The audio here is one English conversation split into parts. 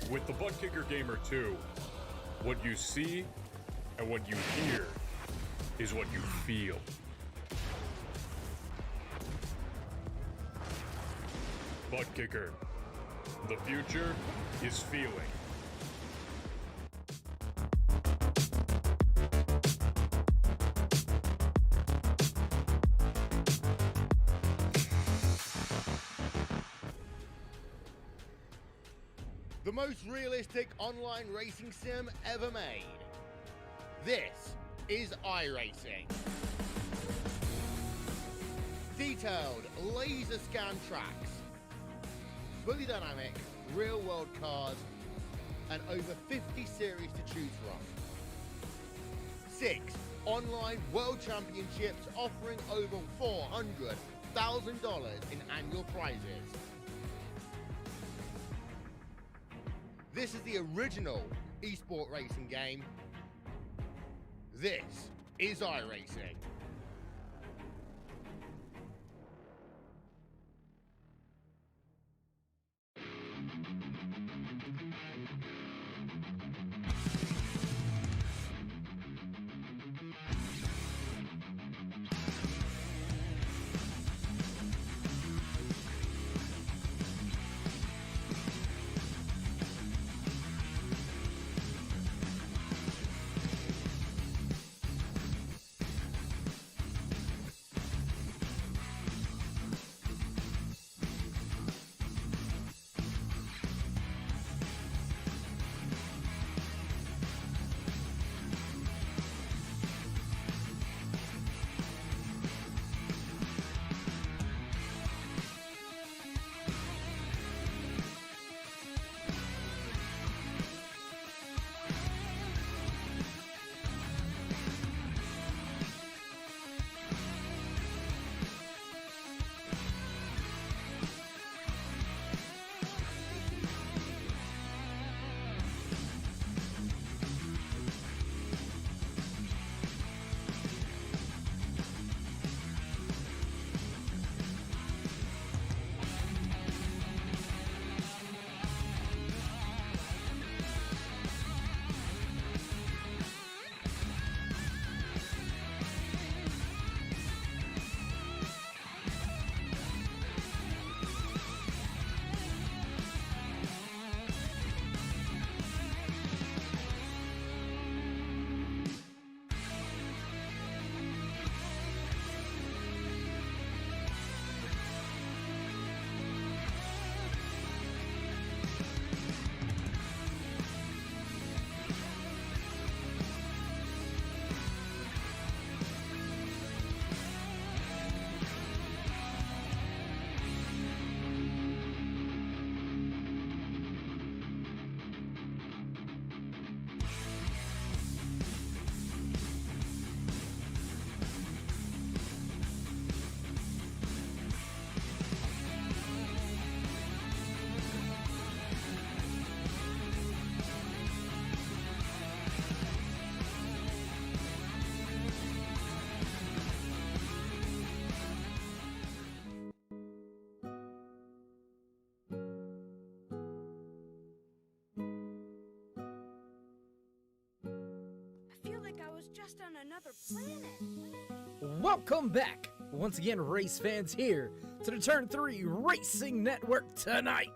With the Butt Kicker Gamer 2, what you see and what you hear is what you feel. Butt Kicker. The future is feeling. The most realistic online racing sim ever made. This is iRacing. Detailed laser scan tracks, fully dynamic real world cars, and over 50 series to choose from. 6 online world championships offering over $400,000 in annual prizes. This is the original esport racing game. This is iRacing. Just on another planet. Welcome back, once again, race fans, here to the Turn 3 Racing Network tonight.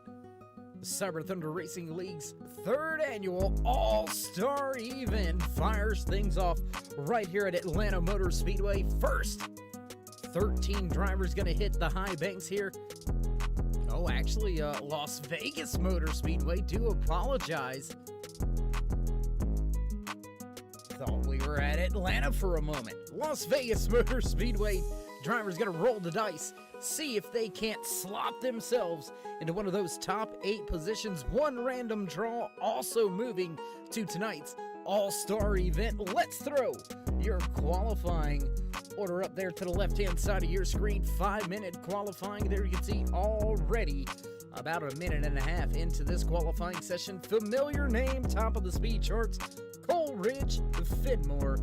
The Cyber Thunder Racing League's 3rd annual All-Star event fires things off right here at Atlanta Motor Speedway. First, 13 drivers going to hit the high banks here. Oh, actually, Las Vegas Motor Speedway. Do apologize. Thought we were at Atlanta for a moment. Las Vegas Motor Speedway drivers gonna roll the dice, see if they can't slot themselves into one of those top 8 positions. One random draw also moving to tonight's All-Star event. Let's throw your qualifying order up there to the left-hand side of your screen. 5-minute qualifying. There you can see already about a minute and a half into this qualifying session. Familiar name, top of the speed charts, Coleridge Fidmore.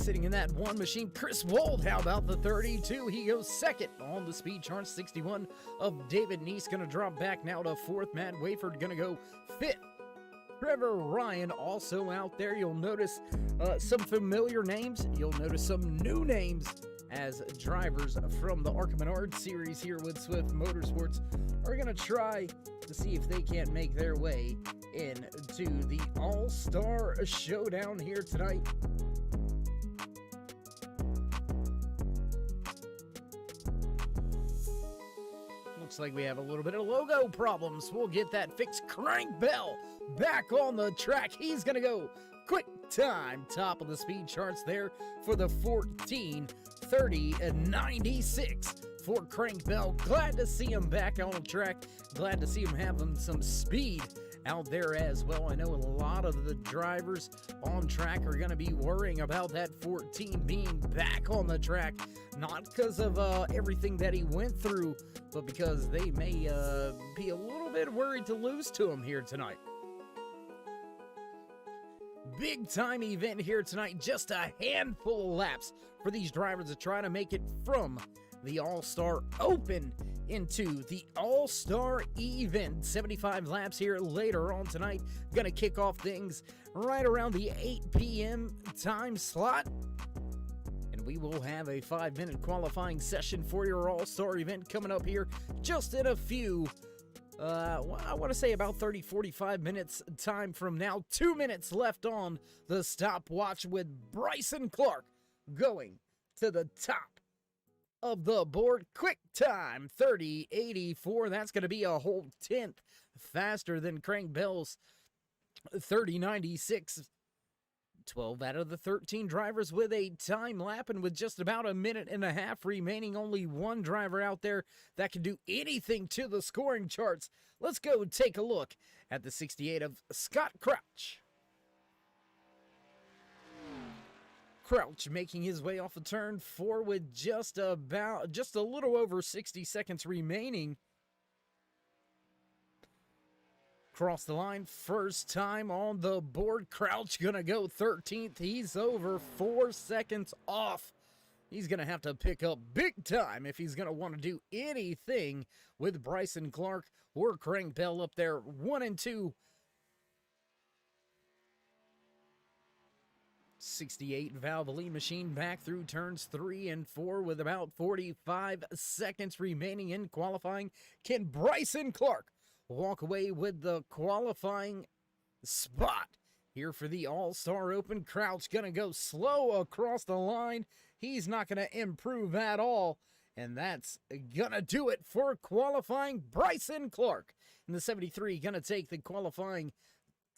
sitting in that one machine. Chris Wold, how about the 32? He goes second on the speed chart. 61 of David Neese going to drop back now to fourth. Matt Wayford going to go fifth. Trevor Ryan also out there. You'll notice some familiar names. You'll notice some new names as drivers from the ARCA Menard series here with Swift Motorsports are going to try to see if they can't make their way into the All-Star Showdown here tonight. Looks like we have a little bit of logo problems. We'll get that fixed. Crank Bell back on the track. He's going to go quick time, top of the speed charts there for the 14:30:96 for Crank Bell. Glad to see him back on the track. Glad to see him having some speed out there as well. I know a lot of the drivers on track are going to be worrying about that 14 being back on the track, not because of everything that he went through, but because they may be a little bit worried to lose to him here tonight. Big time event here tonight. Just a handful of laps for these drivers to try to make it from the All-Star Open into the All-Star event. 75 laps here later on tonight. Gonna kick off things right around the 8 p.m. time slot. And we will have a 5-minute qualifying session for your All-Star event coming up here just in a few I want to say about 30-45 minutes time from now. 2 minutes left on the stopwatch with Bryson Clark going to the top of the board. Quick time, 30:84. That's going to be a whole tenth faster than Crank Bell's 30:96. 12 out of the 13 drivers with a time lap, and with just about a minute and a half remaining, only one driver out there that can do anything to the scoring charts. Let's go take a look at the 68 of Scott Crouch. Crouch making his way off of turn 4 with just a little over 60 seconds remaining. Cross the line, first time on the board. Crouch gonna go 13th. He's over 4 seconds off. He's gonna have to pick up big time if he's gonna want to do anything with Bryson Clark or Crank Bell up there, 1 and 2. 68 Valvoline machine back through turns 3 and 4 with about 45 seconds remaining in qualifying. Can Bryson Clark walk away with the qualifying spot here for the All-Star Open? Crouch gonna go slow across the line. He's not gonna improve at all, and that's gonna do it for qualifying. Bryson Clark in the 73 gonna take the qualifying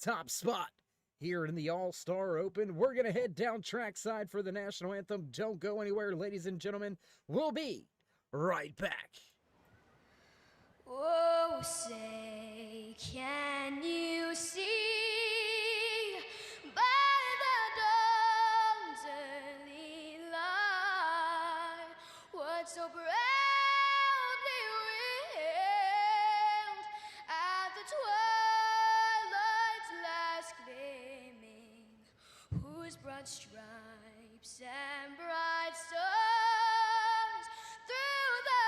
top spot here in the All-Star Open. We're gonna head down trackside for the national anthem. Don't go anywhere, ladies and gentlemen. We'll be right back. Oh, say, can you see by the dawn's early light what so proudly wailed at the twilight's last gleaming, whose broad stripes and bright stars through the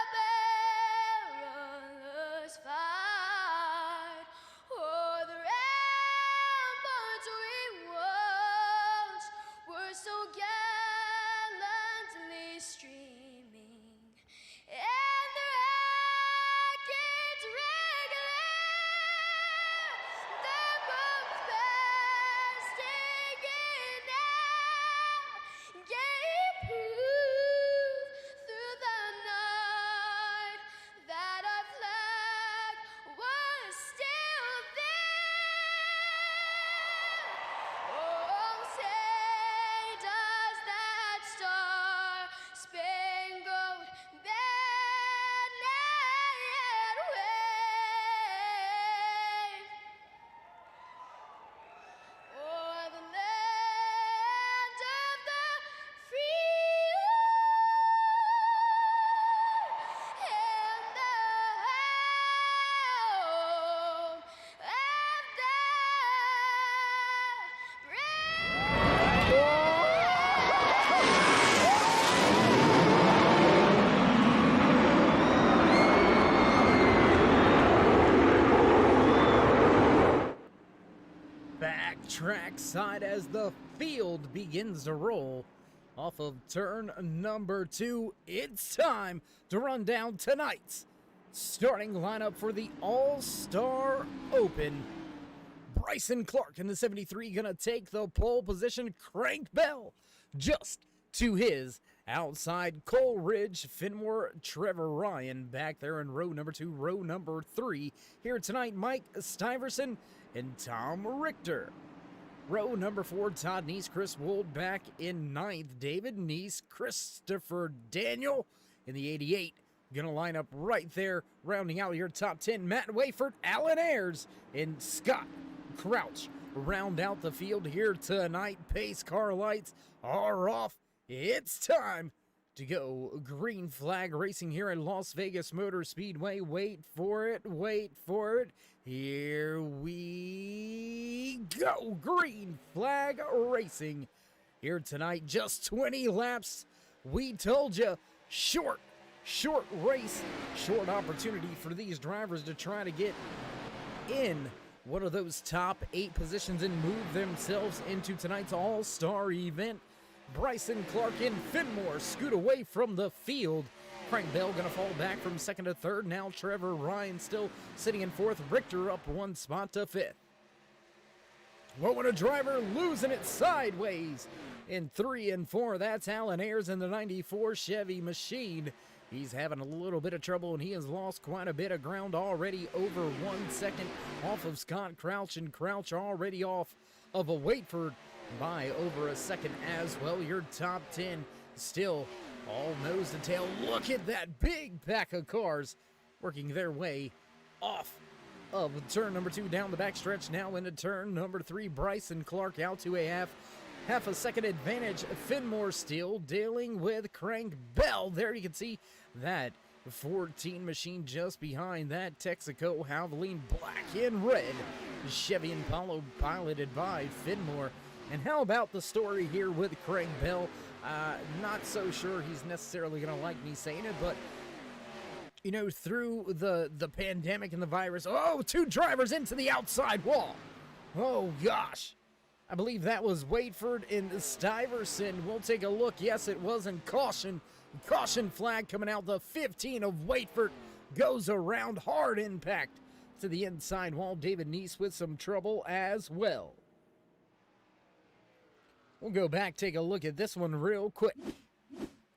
perilous fight o'er the ramparts we watched were so gallantly streaming, and the rackets regular, their bombs bursting in air, gave trackside as the field begins to roll. Off of turn number 2, it's time to run down tonight's starting lineup for the All-Star Open. Bryson Clark in the 73 gonna take the pole position. Crank Bell just to his outside. Coleridge, Fenmore, Trevor Ryan back there in row number 2. Row number 3 here tonight, Mike Stiverson and Tom Richter. Row number 4, Todd Neese, Chris Wold back in 9th. David Neese, Christopher Daniel in the 88. Gonna line up right there, rounding out your top 10. Matt Wayford, Alan Ayers, and Scott Crouch round out the field here tonight. Pace car lights are off. It's time to go. Green flag racing here at Las Vegas Motor Speedway. Wait for it, wait for it. Here we go. Green flag racing here tonight. Just 20 laps. We told you, short race, short opportunity for these drivers to try to get in one of those top 8 positions and move themselves into tonight's All-Star event. Bryson Clark and Fenmore scoot away from the field. Crank Bell gonna fall back from 2nd to 3rd. Now Trevor Ryan still sitting in 4th. Richter up 1 spot to 5th. Well, when a driver losing it sideways in 3 and 4, that's Alan Ayers in the 94 Chevy Machine. He's having a little bit of trouble, and he has lost quite a bit of ground already, over 1 second off of Scott Crouch, and Crouch already off of a Waitford by over a second as well. Your top 10 still all nose to tail. Look at that big pack of cars working their way off of turn number 2 down the backstretch. Now into turn number 3. Bryson Clark out to a half a second advantage. Fenmore still dealing with Crank Bell. There you can see that 14 machine just behind that. Texaco Havoline black and red Chevy Impala piloted by Fenmore. And how about the story here with Crank Bell? Not so sure he's necessarily going to like me saying it, but you know, through the pandemic and the virus, 2 drivers into the outside wall. Oh gosh. I believe that was Waitford and Stiverson. We'll take a look. Yes, it was in caution. Caution flag coming out. The 15 of Waitford goes around. Hard impact to the inside wall. David Neese with some trouble as well. We'll go back, take a look at this one real quick.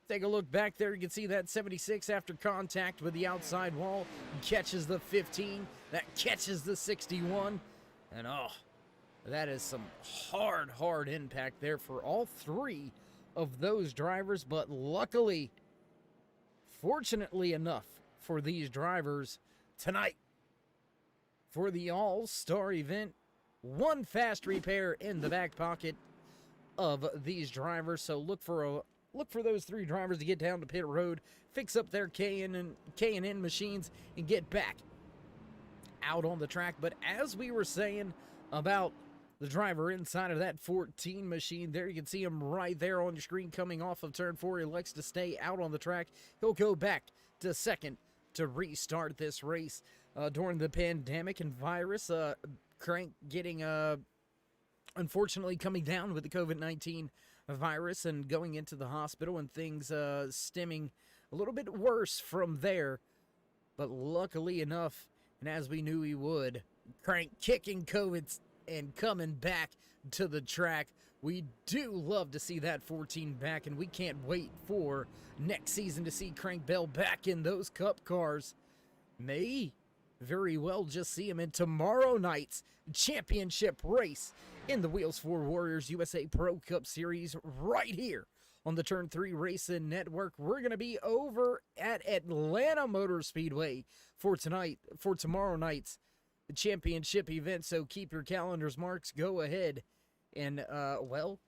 Take a look back there. You can see that 76 after contact with the outside wall. Catches the 15. That catches the 61. And that is some hard impact there for all 3 of those drivers. But luckily, fortunately enough for these drivers tonight, for the All-Star event, 1 fast repair in the back pocket of these drivers. So look for those 3 drivers to get down to pit road, fix up their K&N machines, and get back out on the track. But as we were saying about the driver inside of that 14 machine, there you can see him right there on your screen coming off of turn 4. He likes to stay out on the track. He'll go back to 2nd to restart this race. During the pandemic and virus, Crank getting unfortunately coming down with the COVID-19 virus and going into the hospital, and things stemming a little bit worse from there. But luckily enough, and as we knew he would, Crank kicking COVID and coming back to the track. We do love to see that 14 back, and we can't wait for next season to see Crank Bell back in those Cup cars. May very well just see him in tomorrow night's championship race in the Wheels for Warriors USA Pro Cup Series right here on the Turn 3 Racing Network. We're going to be over at Atlanta Motor Speedway for tomorrow night's championship event. So keep your calendars marked. Go ahead and, well,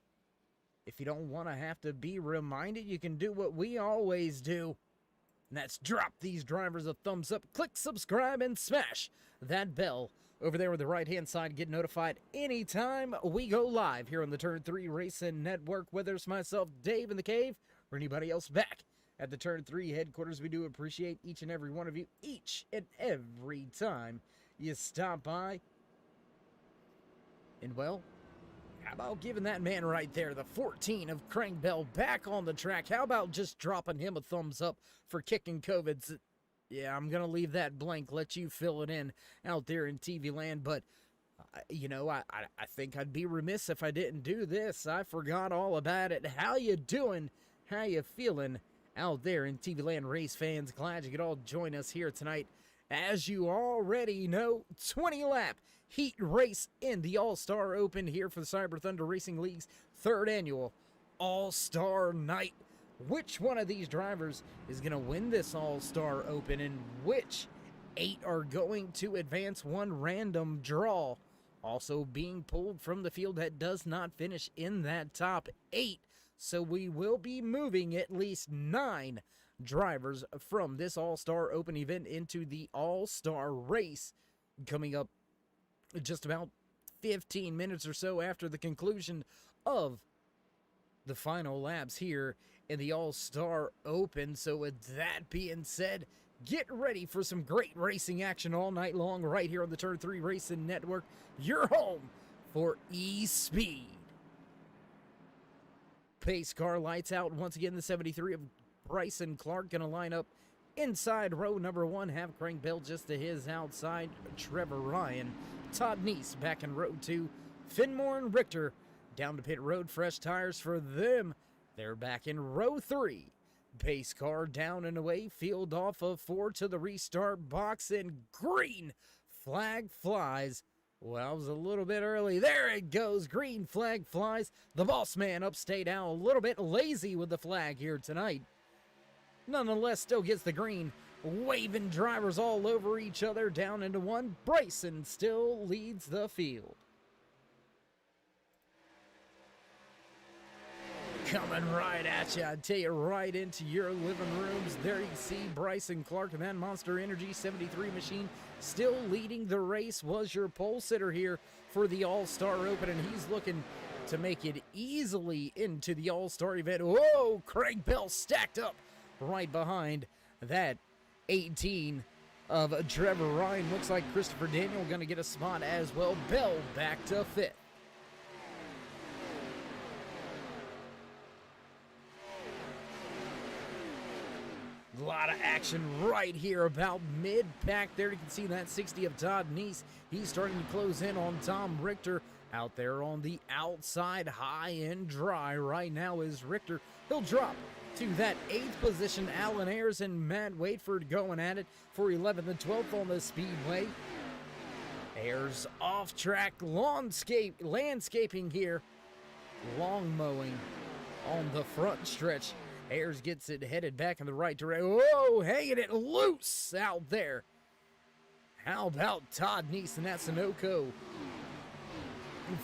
if you don't want to have to be reminded, you can do what we always do. And that's drop these drivers a thumbs up, click subscribe, and smash that bell over there on the right-hand side. Get notified anytime we go live here on the Turn 3 Racing Network, whether it's myself, Dave in the Cave, or anybody else back at the Turn 3 headquarters. We do appreciate each and every one of you, each and every time you stop by. And, well, How about giving that man right there, the 14 of Crank Bell, back on the track? How about just dropping him a thumbs up for kicking COVID's? Yeah, I'm going to leave that blank, let you fill it in out there in TV land, but you know, I think I'd be remiss if I didn't do this. I forgot all about it. How you doing? How you feeling out there in TV land, race fans? Glad you could all join us here tonight. As you already know, 20-lap heat race in the All-Star Open here for the Cyber Thunder Racing League's 3rd annual All-Star Night. Which one of these drivers is going to win this All-Star Open, and which 8 are going to advance? One random draw also being pulled from the field that does not finish in that top 8. So we will be moving at least 9 drivers from this All-Star Open event into the All-Star race coming up just about 15 minutes or so after the conclusion of the final laps here in the All-Star Open. So with that being said, get ready for some great racing action all night long right here on the Turn 3 Racing Network, your home for E-Speed. Pace car lights out once again. The 73 of Bryson Clark going to line up inside row number 1. Have Crank Bell just to his outside. Trevor Ryan. Todd Neese back in row 2. Finmore and Richter down to pit road. Fresh tires for them. They're back in row 3. Pace car down and away. Field off of 4 to the restart box, and green flag flies. Well, it was a little bit early. There it goes. Green flag flies. The boss man upstate out a little bit lazy with the flag here tonight. Nonetheless, still gets the green. Waving drivers all over each other down into one. Bryson still leads the field. Coming right at you, I'd tell you, right into your living rooms. There you see Bryson Clark and that Monster Energy 73 machine still leading the race. Was your pole sitter here for the All-Star Open, and he's looking to make it easily into the All-Star event. Whoa, Craig Bell stacked up right behind that 18 of Trevor Ryan. Looks like Christopher Daniel going to get a spot as well. Bell back to 5th. A lot of action right here about mid-pack there. You can see that 60 of Todd Neese. He's starting to close in on Tom Richter out there on the outside, high and dry. Right now is Richter. He'll drop to that 8th position. Alan Ayers and Matt Waitford going at it for 11th and 12th on the speedway. Ayers off track, landscaping here. Long mowing on the front stretch. Ayers gets it headed back in the right direction. Whoa, hanging it loose out there. How about Todd Neese and that Sunoco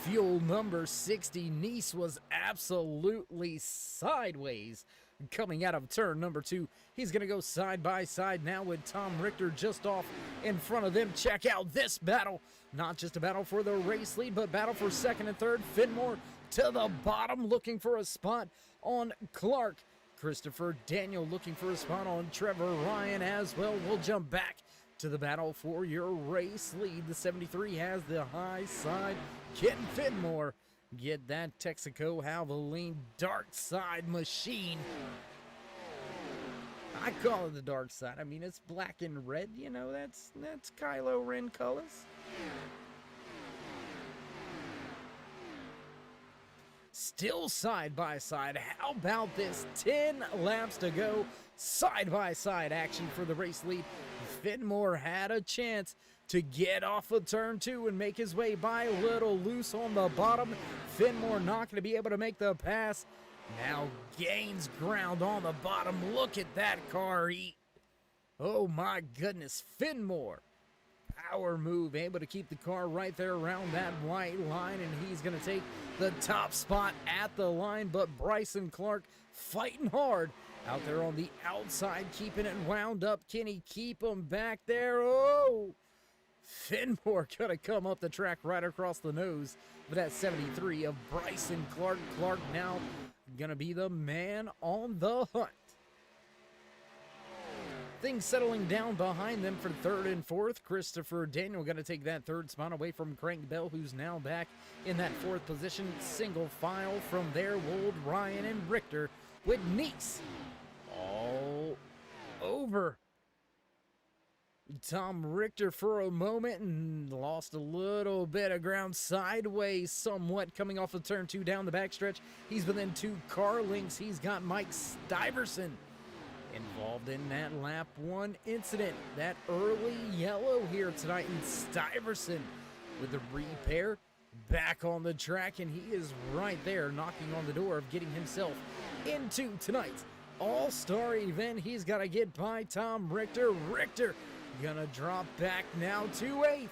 fuel number 60? Neese was absolutely sideways coming out of turn number 2. He's going to go side by side now with Tom Richter just off in front of them. Check out this battle. Not just a battle for the race lead, but battle for 2nd and 3rd. Finmore to the bottom looking for a spot on Clark. Christopher Daniel looking for a spot on Trevor Ryan as well. We'll jump back to the battle for your race lead. The 73 has the high side. Kenton Finmore get that Texaco Havoline dark side machine. I call it the dark side. I mean, it's black and red. You know, that's Kylo Ren colors. Still side by side. How about this? 10 laps to go. Side by side action for the race lead. Finmore had a chance to get off of turn 2 and make his way by. A little loose on the bottom. Finmore not going to be able to make the pass. Now gains ground on the bottom. Look at that car eat. Oh my goodness. Finmore. Power move, able to keep the car right there around that white line, and he's going to take the top spot at the line. But Bryson Clark fighting hard out there on the outside, keeping it wound up. Can he keep him back there? Oh, Finmore going to come up the track right across the nose of that 73 of Bryson Clark. Clark now going to be the man on the hunt. things settling down behind them for third and fourth. Christopher Daniel going to take that third spot away from Crank Bell, who's now back in that fourth position. Single file from there, Wold, Ryan, and Richter with Nice all over Tom Richter for a moment and lost a little bit of ground sideways somewhat coming off of turn 2 down the backstretch. He's within 2 car lengths. He's got Mike Stiverson involved in that lap 1 incident. That early yellow here tonight, and Stiverson with the repair back on the track, and he is right there knocking on the door of getting himself into tonight's all-star event. He's got to get by Tom Richter. Richter gonna drop back now to 8th.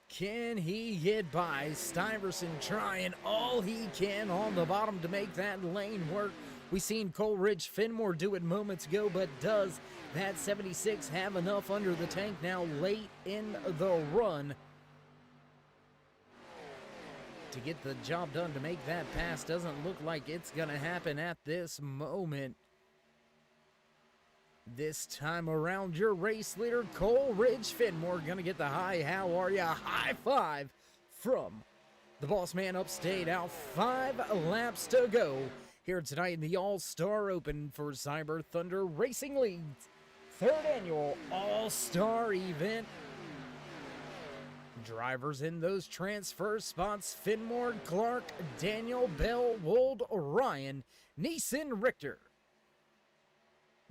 Can he get by? Stiverson trying all he can on the bottom to make that lane work. We seen Coleridge Fenmore do it moments ago, but does that 76 have enough under the tank now late in the run to get the job done to make that pass? Doesn't look like it's gonna happen at this moment. This time around, your race leader, Coleridge Fenmore, gonna get the high how are ya high five from the boss man upstate. Out 5 laps to go here tonight in the All-Star Open for Cyber Thunder Racing League's 3rd annual All-Star event. Drivers in those transfer spots: Fenmore, Clark, Daniel, Bell, Wold, Ryan, Neeson, Richter.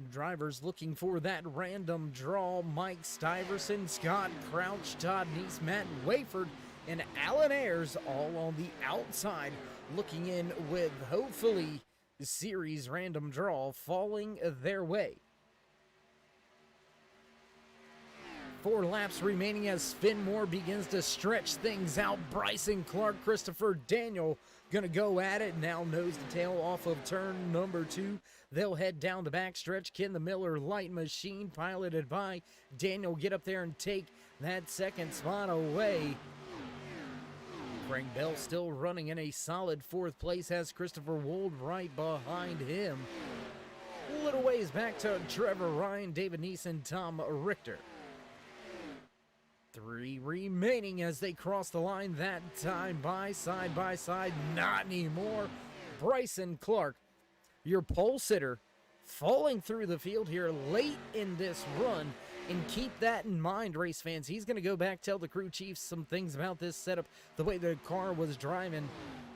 Drivers looking for that random draw: Mike Stiverson, Scott Crouch, Todd Neese, Matt Wayford, and Alan Ayers, all on the outside, looking in with hopefully the series random draw falling their way. 4 laps remaining as Fenmore begins to stretch things out. Bryson Clark, Christopher Daniel gonna go at it now, nose to tail off of turn number 2. They'll head down the backstretch. Ken the Miller Light Machine, piloted by Daniel, get up there and take that second spot away. Crank Bell still running in a solid 4th place, has Christopher Wold right behind him. A little ways back to Trevor Ryan, David Neeson, Tom Richter. 3 remaining as they cross the line that time side by side. Not anymore. Bryson Clark, your pole sitter, falling through the field here late in this run. And keep that in mind, race fans. He's going to go back, tell the crew chief some things about this setup, the way the car was driving.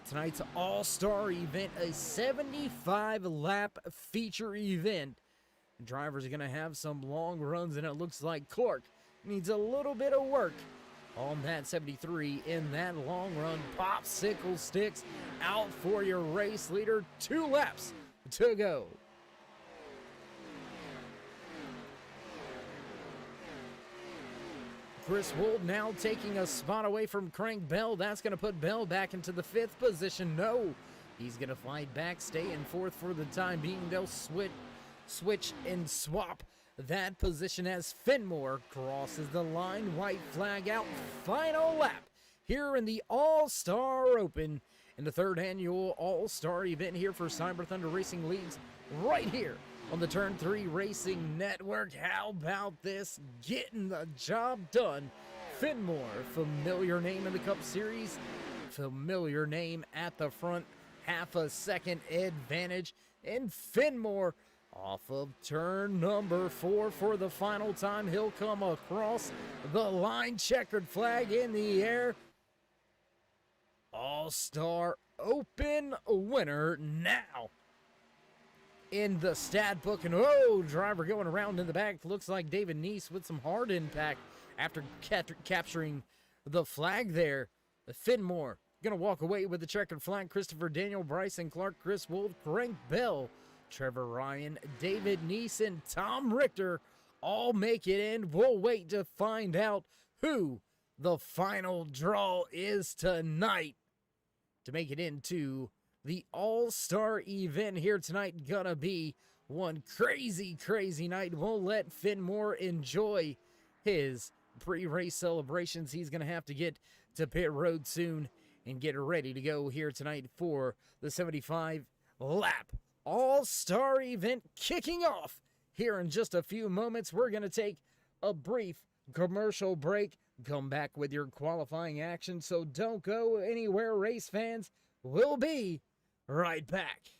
Tonight's all-star event, a 75-lap feature event. Drivers are going to have some long runs, and it looks like Clark needs a little bit of work on that 73 in that long run. Popsicle sticks out for your race leader. 2 laps to go. Chris Wold now taking a spot away from Crank Bell. That's going to put Bell back into the 5th position. No, he's going to fight back, stay in 4th for the time being. They'll switch and swap that position as Fenmore crosses the line. White flag out. Final lap here in the All-Star Open in the 3rd annual All-Star event here for Cyber Thunder Racing Leagues, right here on the Turn 3 Racing Network. How about this? Getting the job done. Fenmore, familiar name in the Cup Series, familiar name at the front, half a second advantage. And Fenmore off of turn number 4 for the final time. He'll come across the line, checkered flag in the air. All-Star Open winner now in the stat book. And driver going around in the back. Looks like David Neese with some hard impact after capturing the flag there. Fenmore gonna walk away with the checkered flag. Christopher Daniel, Bryson Clark, Chris Wolf, Crank Bell, Trevor Ryan, David Neeson, Tom Richter all make it in. We'll wait to find out who the final draw is tonight to make it into the All-Star event here tonight. Gonna be one crazy, crazy night. We'll let Fenmore enjoy his pre-race celebrations. He's going to have to get to pit road soon and get ready to go here tonight for the 75 lap all-star event kicking off here in just a few moments. We're going to take a brief commercial break, come back with your qualifying action, so don't go anywhere, race fans. We'll be right back.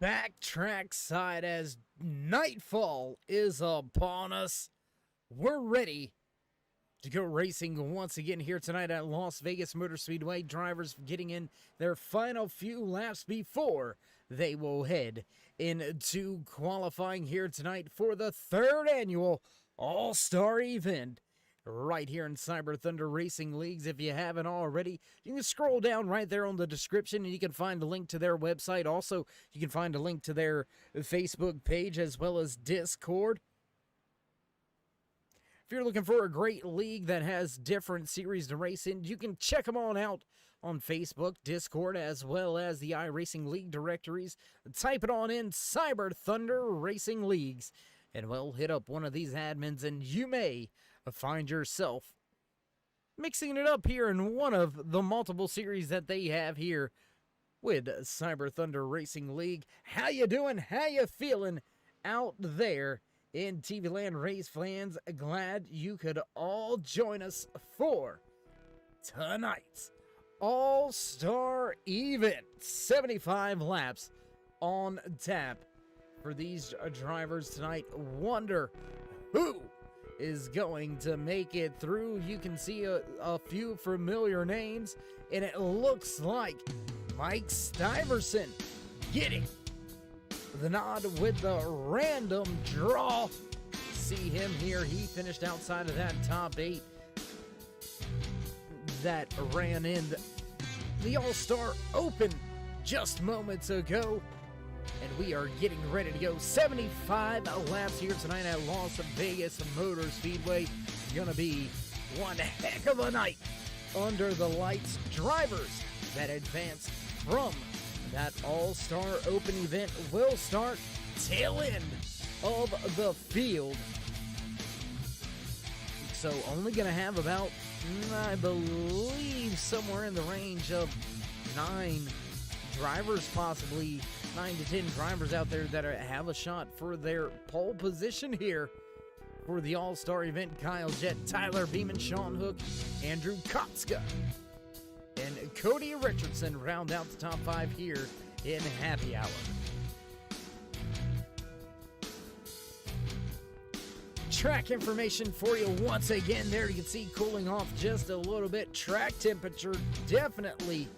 backtrack side as nightfall is upon us. We're ready to go racing once again here tonight at Las Vegas Motor Speedway. Drivers getting in their final few laps before they will head into qualifying here tonight for the third annual All-Star event right here in Cyber Thunder Racing Leagues. If you haven't already, you can scroll down right there on the description and you can find a link to their website. Also, you can find a link to their Facebook page as well as Discord. If you're looking for a great league that has different series to race in, you can check them all out on Facebook, Discord, as well as the iRacing League directories. Type it on in Cyber Thunder Racing Leagues, and we'll hit up one of these admins, and you may find yourself mixing it up here in one of the multiple series that they have here with Cyber Thunder Racing League. How you doing? How you feeling out there in TV Land Race fans? Glad you could all join us for tonight's All-Star event. 75 laps on tap for these drivers tonight. Wonder who is going to make it through. You can see a few familiar names, and it looks like Mike Stiverson getting the nod with the random draw. See him here. He finished outside of that top 8 that ran in the All-Star Open just moments ago. And we are getting ready to go 75 laps here tonight at Las Vegas Motor Speedway. Gonna be one heck of a night under the lights. Drivers that advance from that All-Star Open event will start tail end of the field. So only gonna have about, I believe, somewhere in the range of 9 drivers, possibly 9 to 10 drivers out there that have a shot for their pole position here for the All-Star event. Kyle Jett, Tyler Beeman, Sean Hook, Andrew Kotska, and Cody Richardson round out the top 5 here in Happy Hour. Track information for you once again. There you can see cooling off just a little bit. Track temperature definitely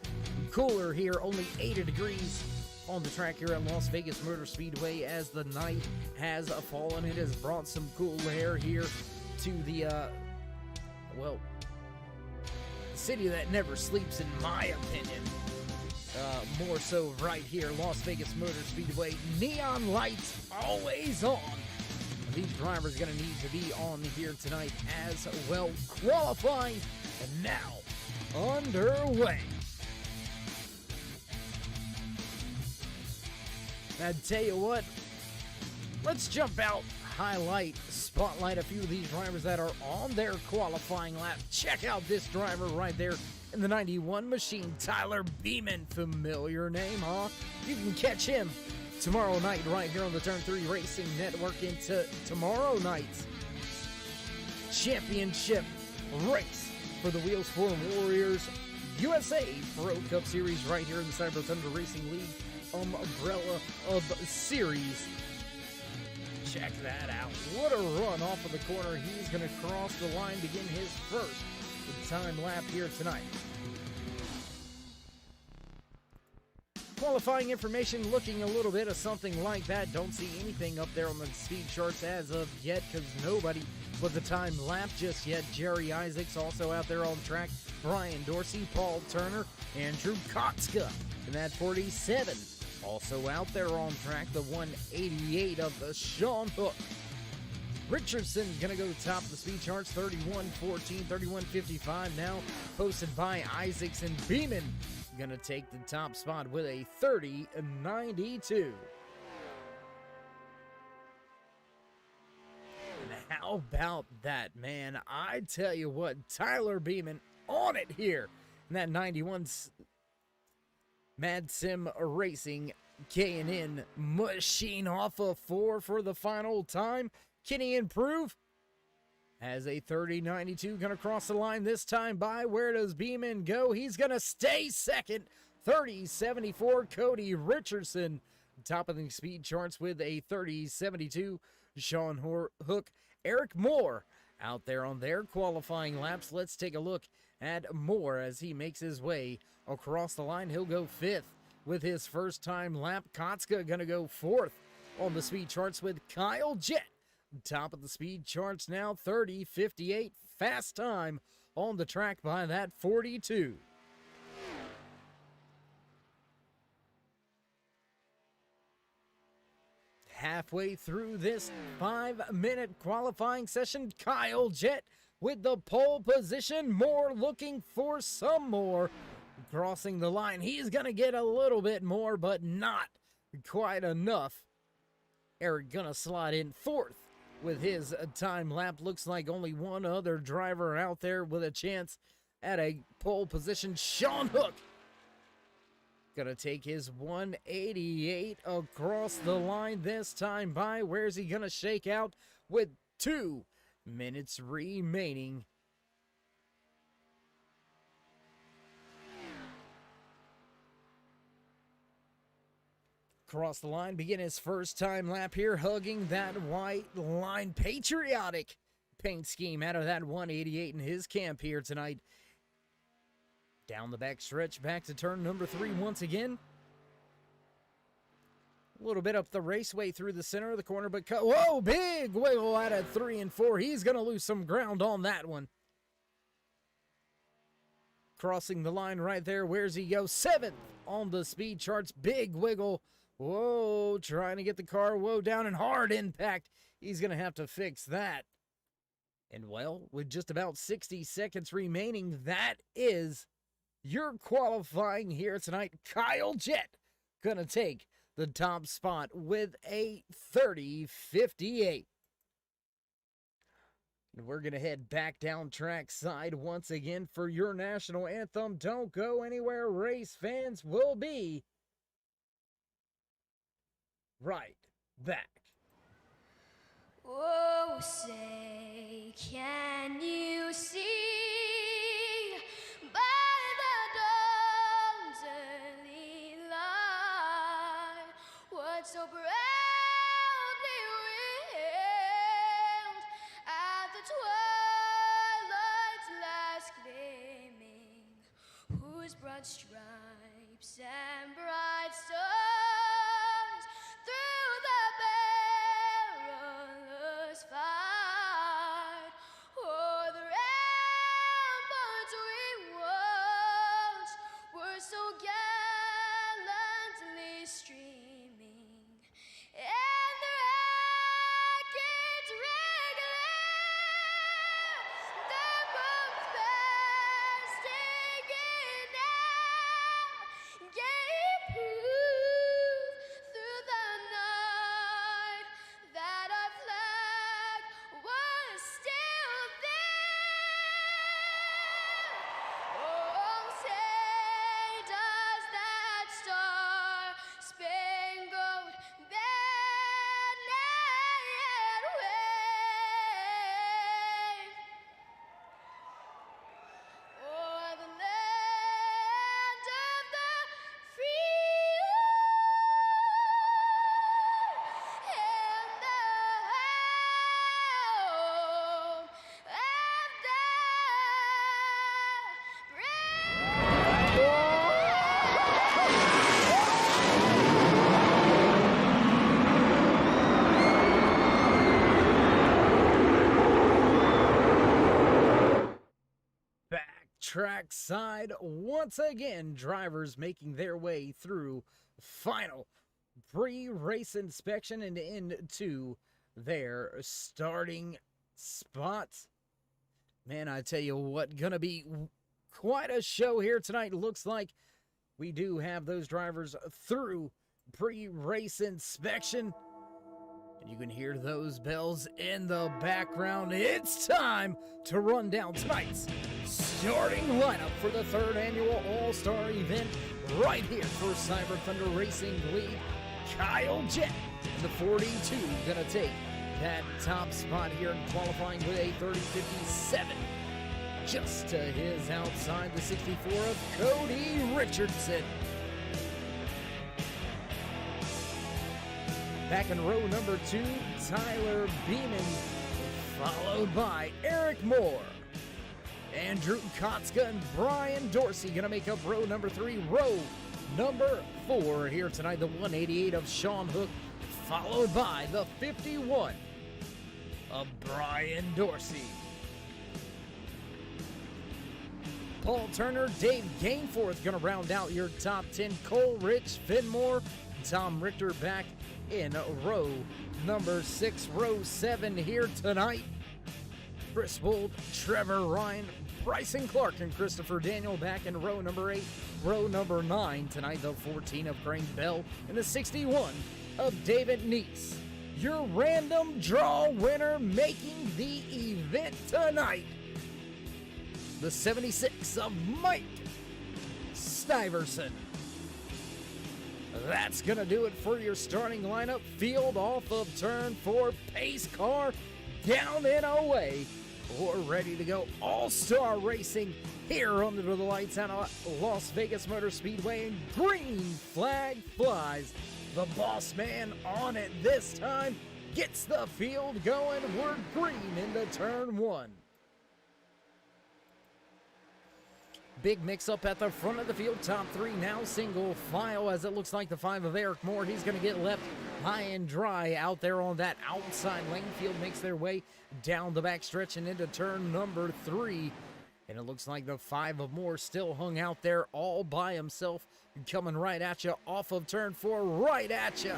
cooler here, only 80 degrees on the track here at Las Vegas Motor Speedway as the night has fallen. It has brought some cool air here to the, city that never sleeps, in my opinion. More so right here, Las Vegas Motor Speedway. Neon lights always on. These drivers are going to need to be on here tonight as well. Qualifying and now underway. I tell you what, let's jump out, highlight, spotlight a few of these drivers that are on their qualifying lap. Check out this driver right there in the 91 machine, Tyler Beeman. Familiar name, huh? You can catch him tomorrow night right here on the Turn 3 Racing Network into tomorrow night's championship race for the Wheels for Warriors USA Pro Cup Series right here in the Cyber Thunder Racing League umbrella of series. Check that out. What a run off of the corner. He's going to cross the line, begin his first time lap here tonight. Qualifying information looking a little bit of something like that. Don't see anything up there on the speed charts as of yet because nobody with the time lap just yet. Jerry Isaacs also out there on track. Brian Dorsey, Paul Turner, Andrew Kotska in that 47. Also out there on track, the 188 of the Sean Hook. Richardson going to go to the top of the speed charts, 31:14, 31:55 now, posted by Isaacs, and Beeman going to take the top spot with a 30:92. And how about that, man? I tell you what, Tyler Beeman on it here in that 91 Mad Sim Racing K&N machine off of 4 for the final time. Can he improve? Has a 30:92, gonna cross the line this time by. Where does Beeman go? He's gonna stay second. 30:74. Cody Richardson Top of the speed charts with a 30.72. Sean Hook, Eric Moore out there on their qualifying laps. Let's take a look at Moore as he makes his way across the line. He'll go 5th with his first time lap. Kotska gonna go 4th on the speed charts with Kyle Jett. Top of the speed charts now, 30.58. Fast time on the track by that 42. Halfway through this 5-minute qualifying session, Kyle Jett with the pole position. Moore looking for some more. Crossing the line, he's going to get a little bit more, but not quite enough. Eric going to slide in 4th with his time lap. Looks like only one other driver out there with a chance at a pole position. Sean Hook gonna take his 188 across the line this time by. Where's he gonna shake out with 2 minutes remaining? Across the line, begin his first time lap here, hugging that white line. Patriotic paint scheme out of that 188 in his camp here tonight. Down the back stretch, back to turn number 3 once again. A little bit up the raceway through the center of the corner, but whoa, big wiggle out of 3 and 4. He's going to lose some ground on that one. Crossing the line right there. Where's he go? 7th on the speed charts. Big wiggle. Whoa, trying to get the car down and hard impact. He's going to have to fix that. And well, with just about 60 seconds remaining, that is your qualifying here tonight. Kyle Jett gonna take the top spot with a 30.58. And we're gonna head back down track side once again for your national anthem. Don't go anywhere, race fans. Will be right back. Oh, say, can you see by the dawn's early light what so proudly wailed at the twilight's last gleaming, whose broad stripes and bright stars through the perilous fight o'er the ramparts we watched were so gallantly streaming, and the rackets regular, the boats bursting in out, gave proof through the night that our flag was still there. Oh, say does that star-spangled banner yet wave o'er the land of the free and the home of the Back track side once again. Drivers making their way through final pre-race inspection and into their starting spots. Man, I tell you what, gonna be quite a show here tonight. Looks like we do have those drivers through pre-race inspection. And you can hear those bells in the background. It's time to run down tonight's starting lineup for the 3rd annual All-Star event right here for Cyber Thunder Racing League. Kyle Jett, the 42, gonna take that top spot here in qualifying with a 30.57. Just to his outside, the 64 of Cody Richardson. Back in row number 2, Tyler Beeman, followed by Eric Moore. Andrew Kotska and Brian Dorsey going to make up row number 3. Row number 4 here tonight, the 188 of Sean Hook, followed by the 51 of Brian Dorsey. Paul Turner, Dave Gainforth going to round out your top 10. Cole Rich, Finmore, Tom Richter back in row number 6. Row 7 here tonight. Chris Wold, Trevor Ryan, Bryson Clark, and Christopher Daniel back in row number 8. Row number 9 tonight, the 14 of Crane Bell, and the 61 of David Neese. Your random draw winner making the event tonight, the 76 of Mike Stiverson. That's going to do it for your starting lineup. Field off of turn 4, pace car down and away. We're ready to go. All-Star Racing here under the lights out of Las Vegas Motor Speedway, and green flag flies. The boss man on it this time gets the field going. We're green into turn 1. Big mix-up at the front of the field. Top 3 now single file, as it looks like the 5 of Eric Moore. He's going to get left high and dry out there on that outside lane. Field makes their way down the back stretch and into turn number 3. And it looks like the 5 of Moore still hung out there all by himself, coming right at you off of turn 4, right at you.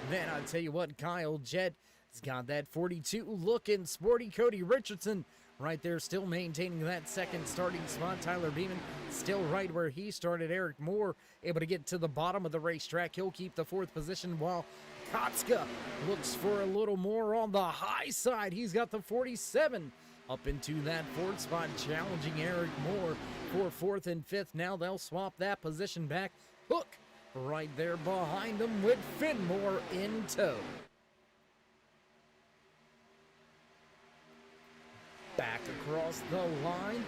Then I tell you what, Kyle Jett has got that 42 looking sporty. Cody Richardson right there, still maintaining that second starting spot. Tyler Beeman still right where he started. Eric Moore able to get to the bottom of the racetrack. He'll keep the 4th position, while Kotska looks for a little more on the high side. He's got the 47 up into that 4th spot, challenging Eric Moore for 4th and 5th. Now they'll swap that position back. Hook right there behind them with Finmore in tow. Back across the line.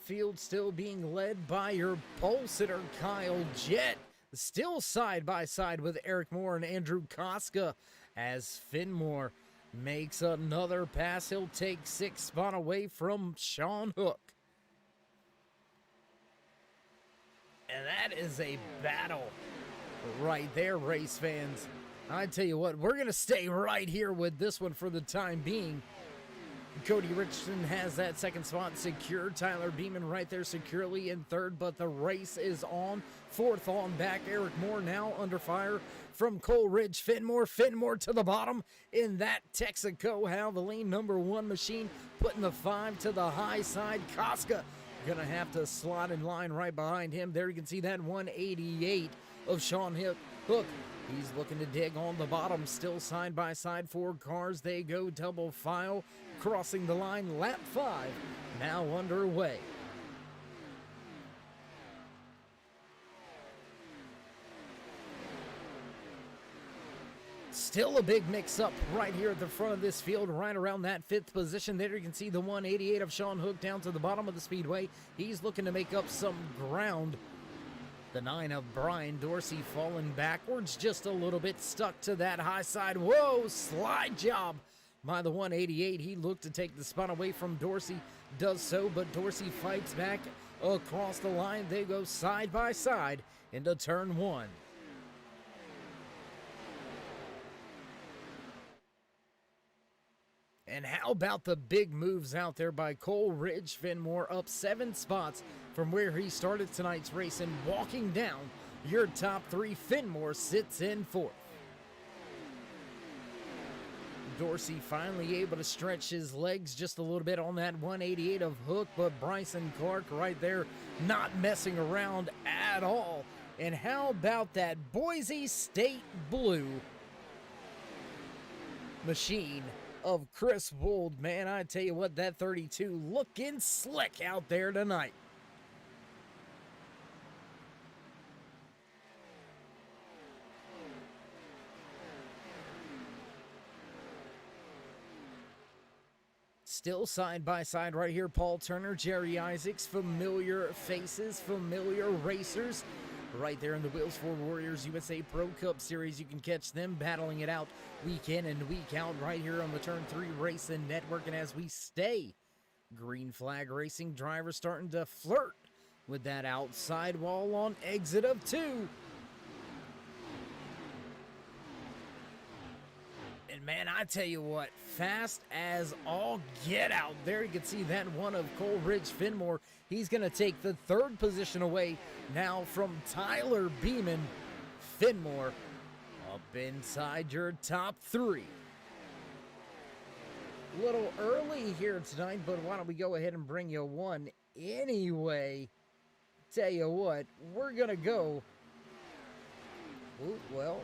Field still being led by your pole sitter, Kyle Jett. Still side by side with Eric Moore and Andrew Kotska, as Finmore makes another pass. He'll take 6th spot away from Sean Hook. And that is a battle right there, race fans. I tell you what, we're going to stay right here with this one for the time being. Cody Richardson has that 2nd spot secured. Tyler Beeman right there securely in 3rd, but the race is on. 4th on back. Eric Moore now under fire from Cole Ridge. Finmore to the bottom in that Texaco Havoline number 1 machine, putting the 5 to the high side. Kotska gonna have to slot in line right behind him. There you can see that 188 of Sean Hook. He's looking to dig on the bottom, still side by side. 4 cars, they go double file, crossing the line. Lap 5 now underway. Still a big mix-up right here at the front of this field, right around that 5th position. There you can see the 188 of Sean Hook down to the bottom of the speedway. He's looking to make up some ground. The 9 of Brian Dorsey falling backwards just a little bit, stuck to that high side. Whoa, slide job by the 188. He looked to take the spot away from Dorsey, does so, but Dorsey fights back across the line. They go side by side into turn 1. And how about the big moves out there by Cole Ridge? Finmore up 7 spots from where he started tonight's race, and walking down your top 3, Finmore sits in 4th. Dorsey finally able to stretch his legs just a little bit on that 188 of Hook, but Bryson Clark right there not messing around at all. And how about that Boise State Blue machine of Chris Wold? Man, I tell you what, that 32 looking slick out there tonight. Still side by side right here, Paul Turner, Jerry Isaacs, familiar faces, familiar racers right there in the Wheels for Warriors USA Pro Cup Series. You can catch them battling it out week in and week out right here on the Turn 3 Racing Network. And as we stay, green flag racing drivers starting to flirt with that outside wall on exit of 2. And man, I tell you what, fast as all get out. There you can see that one of Coleridge Finmore. He's going to take the 3rd position away now from Tyler Beeman. Finmore up inside your top 3. A little early here tonight, but why don't we go ahead and bring you one anyway. Tell you what, we're going to go. Ooh, well,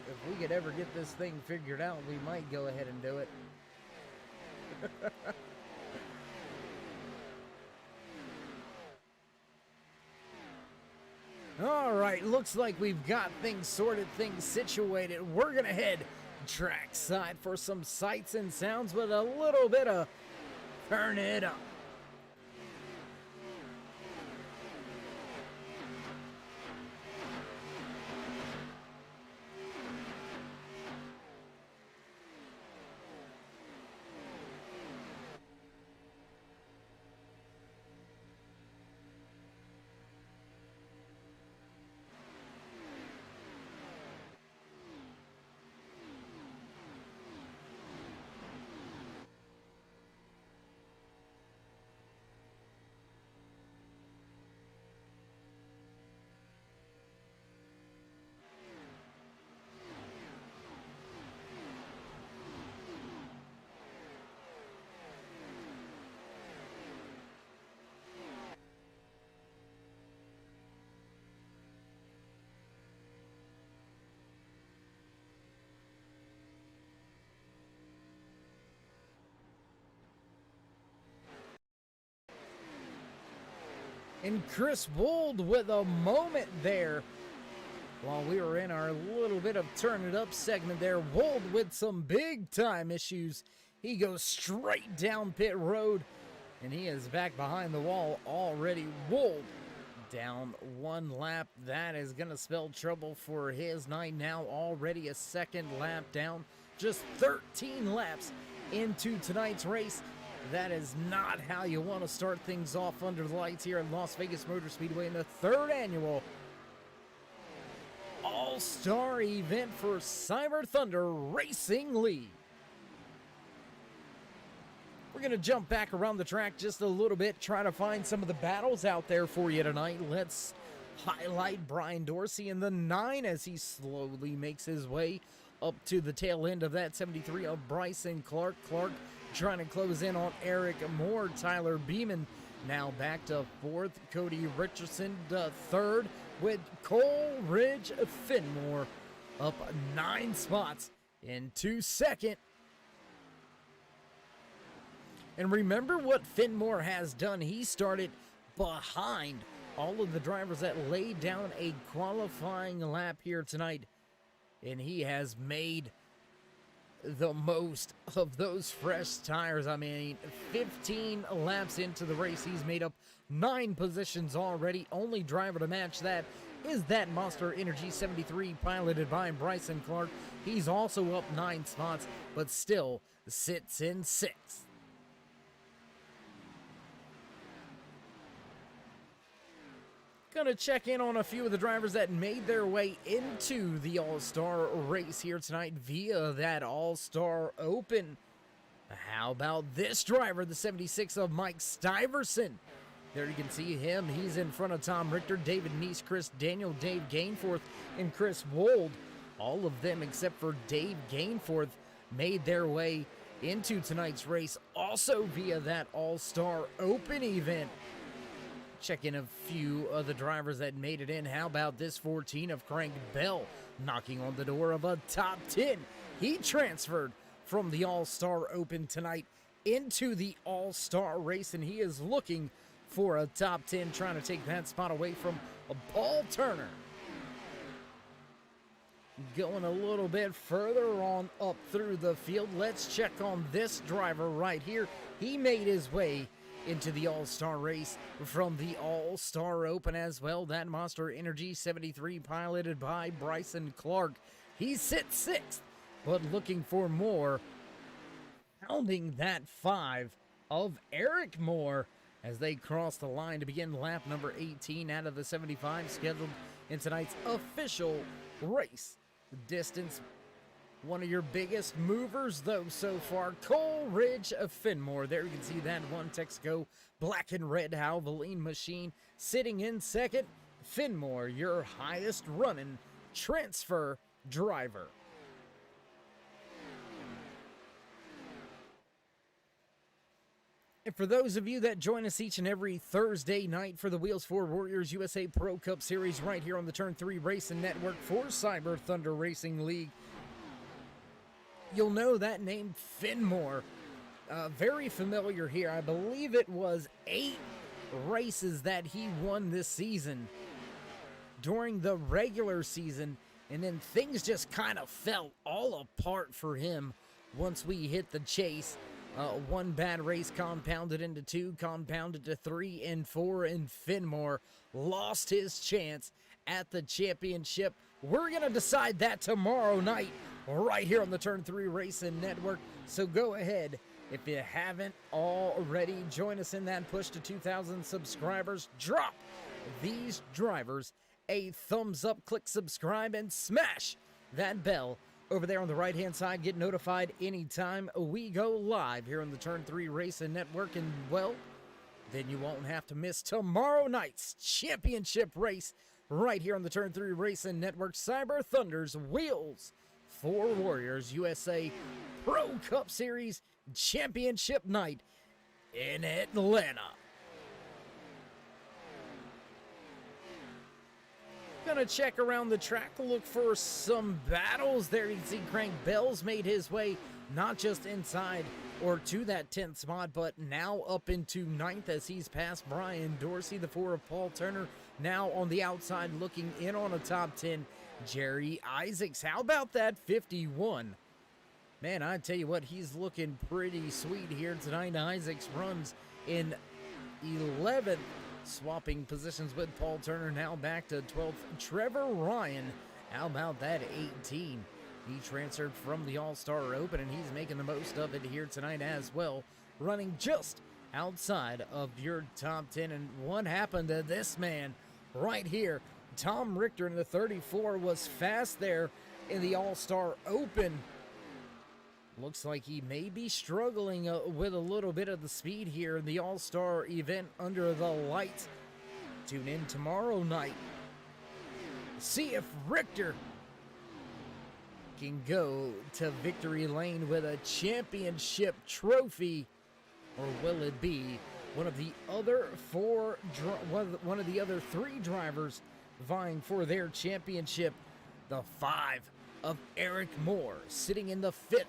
if we could ever get this thing figured out, we might go ahead and do it. All right, looks like we've got things sorted, things situated. We're going to head trackside for some sights and sounds with a little bit of turn it up. And Chris Wold with a moment there. While we were in our little bit of turn it up segment there, Wold with some big time issues. He goes straight down pit road, and he is back behind the wall already. Wold down 1 lap. That is going to spell trouble for his night now. Already a 2nd lap down. Just 13 laps into tonight's race. That is not how you want to start things off under the lights here at Las Vegas Motor Speedway in the 3rd annual All-Star event for Cyber Thunder Racing League. We're going to jump back around the track just a little bit, try to find some of the battles out there for you tonight. Let's highlight Brian Dorsey in the 9 as he slowly makes his way up to the tail end of that 73 of Bryson Clark. Clark trying to close in on Eric Moore. Tyler Beeman now back to 4th. Cody Richardson to 3rd with Coleridge Finmore up 9 spots into 2nd. And remember what Finmore has done. He started behind all of the drivers that laid down a qualifying lap here tonight. And he has made the most of those fresh tires. I mean, 15 laps into the race, he's made up 9 positions already. Only driver to match that is that Monster Energy 73 piloted by Bryson Clark. He's also up 9 spots, but still sits in 6th. Gonna check in on a few of the drivers that made their way into the All-Star race here tonight via that All-Star Open. How about this driver, the 76 of Mike Stiverson? There you can see him. He's in front of Tom Richter, David Neese, Chris Daniel, Dave Gainforth, and Chris Wold. All of them except for Dave Gainforth made their way into tonight's race also via that All-Star Open event. Check in a few of the drivers that made it in. How about this 14 of Crank Bell knocking on the door of a top 10? He transferred from the All-Star Open tonight into the All-Star race, and he is looking for a top 10, trying to take that spot away from a Paul Turner. Going a little bit further on up through the field, let's check on this driver right here. He made his way into the All-Star race from the All-Star Open as well. That Monster Energy 73 piloted by Bryson Clark. He sits sixth, but looking for more. Pounding that 5 of Eric Moore as they cross the line to begin lap number 18 out of the 75 scheduled in tonight's official race. The distance, one of your biggest movers, though, so far, Coleridge of Finmore. There you can see that one Texaco black and red Havoline machine sitting in second. Finmore, your highest running transfer driver. And for those of you that join us each and every Thursday night for the Wheels for Warriors USA Pro Cup Series right here on the Turn 3 Racing Network for Cyber Thunder Racing League, you'll know that name Finmore. Very familiar here. I believe it was 8 races that he won this season during the regular season, and then things just kind of fell all apart for him once we hit the chase. One bad race compounded into 2, compounded to 3 and 4, and Finmore lost his chance at the championship. We're going to decide that tomorrow night right here on the Turn 3 Racing Network. So go ahead, if you haven't already, join us in that push to 2,000 subscribers. Drop these drivers a thumbs up, click subscribe, and smash that bell over there on the right-hand side. Get notified anytime we go live here on the Turn 3 Racing Network. And, well, then you won't have to miss tomorrow night's championship race right here on the Turn 3 Racing Network. Cyber Thunder's Wheels for Warriors USA Pro Cup Series Championship Night in Atlanta. Gonna check around the track, look for some battles. There you can see Crank Bells made his way not just inside or to that 10th spot, but now up into 9th as he's passed Brian Dorsey. The 4 of Paul Turner now on the outside looking in on a top 10. Jerry Isaacs, how about that 51? Man, I tell you what, he's looking pretty sweet here tonight. Isaacs runs in 11th. Swapping positions with Paul Turner, now back to 12th. Trevor Ryan, how about that 18? He transferred from the All-Star Open, and he's making the most of it here tonight as well, running just outside of your top 10. And what happened to this man right here? Tom Richter in the 34 was fast there in the All-Star Open. Looks like he may be struggling with a little bit of the speed here in the All-Star event under the lights. Tune in tomorrow night. See if Richter can go to victory lane with a championship trophy, or will it be one of the other one of the other 3 drivers vying for their championship? The 5 of Eric Moore sitting in the 5th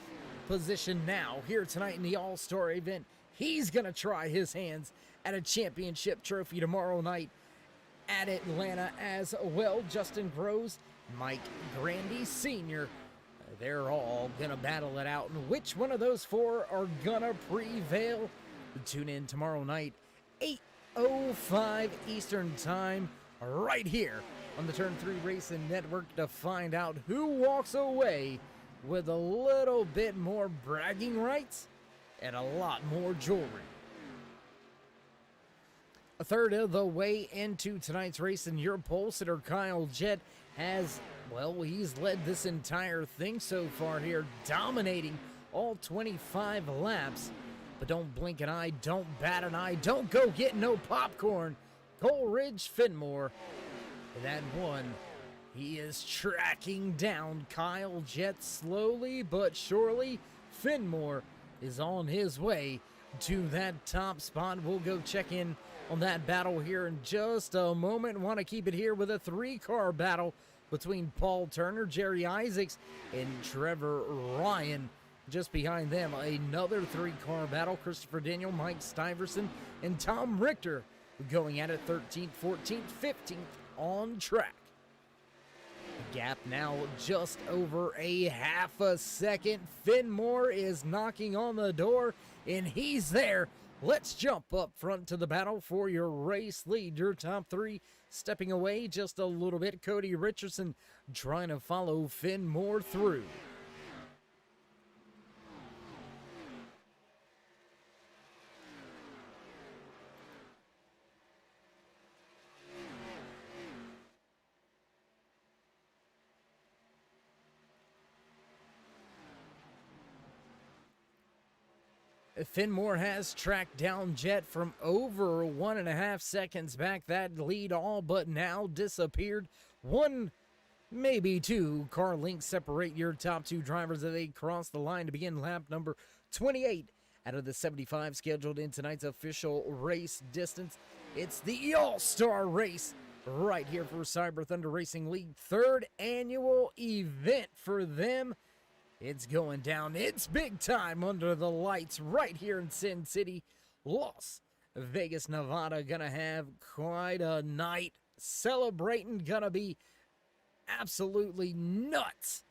position now here tonight in the All-Star event. He's gonna try his hands at a championship trophy tomorrow night at Atlanta as well. Justin Groves, Mike Grandy Sr., they're all gonna battle it out, and which one of those 4 are gonna prevail? Tune in tomorrow night, 8:05 Eastern Time, right here on the Turn 3 Racing Network, to find out who walks away with a little bit more bragging rights and a lot more jewelry. A third of the way into tonight's race, and your pole sitter Kyle Jett has, well, he's led this entire thing so far here, dominating all 25 laps. But don't blink an eye, don't bat an eye, don't go get no popcorn. Coleridge Finmore, that one. He is tracking down Kyle Jett slowly but surely. Finmore is on his way to that top spot. We'll go check in on that battle here in just a moment. Want to keep it here with a 3-car battle between Paul Turner, Jerry Isaacs, and Trevor Ryan. Just behind them, another 3-car battle. Christopher Daniel, Mike Stiverson, and Tom Richter going at it 13th, 14th, 15th on track. Gap now just over a half a second. Finmore is knocking on the door, and he's there Let's jump up front to the battle for your race lead. Your top three stepping away just a little bit. Cody Richardson trying to follow Finn Moore through. Finn Moore has tracked down Jet from over 1.5 seconds back. That lead all but now disappeared. One, maybe two car lengths separate your top two drivers as they cross the line to begin lap number 28 out of the 75 scheduled in tonight's official race distance. It's the All-Star Race right here for Cyber Thunder Racing League. Third annual event for them. It's going down. It's big time under the lights right here in Sin City, Las Vegas, Nevada. Gonna have quite a night. Celebrating. Gonna be absolutely nuts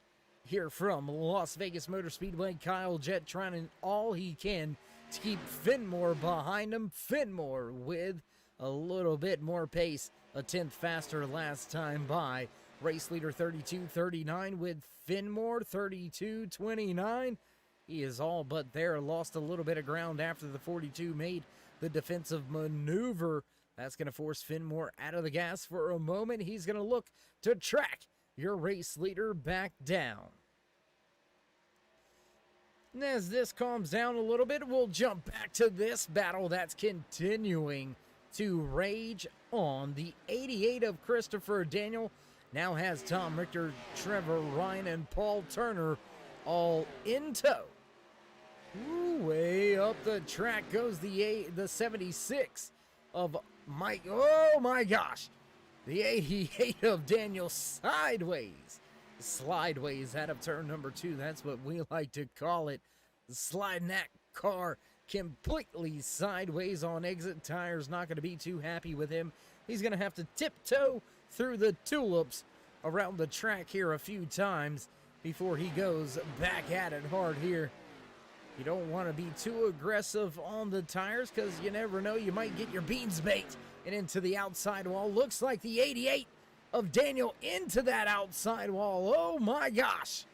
here from Las Vegas Motor Speedway. Kyle Jett trying all he can to keep Finn Moore behind him. Finn Moore with a little bit more pace. A 10th faster last time by. Race leader 32-39 with Finn Moore 32-29. He is all but there. Lost a little bit of ground after the 42 made the defensive maneuver. That's going to force Finn Moore out of the gas for a moment. He's going to look to track your race leader back down. And as this calms down a little bit, we'll jump back to this battle that's continuing to rage on. The 88 of Christopher Daniel now has Tom Richter, Trevor Ryan, and Paul Turner all in tow. Ooh, way up the track goes the 76 of Mike. Oh my gosh. The 88 of Daniel sideways. Slideways out of turn number 2. That's what we like to call it. Sliding that car completely sideways on exit. Tires not going to be too happy with him. He's going to have to tiptoe through the tulips around the track here a few times before he goes back at it hard here. You don't want to be too aggressive on the tires because you never know, you might get your beans baked and into the outside wall. Looks like the 88 of Daniel into that outside wall. Oh my gosh.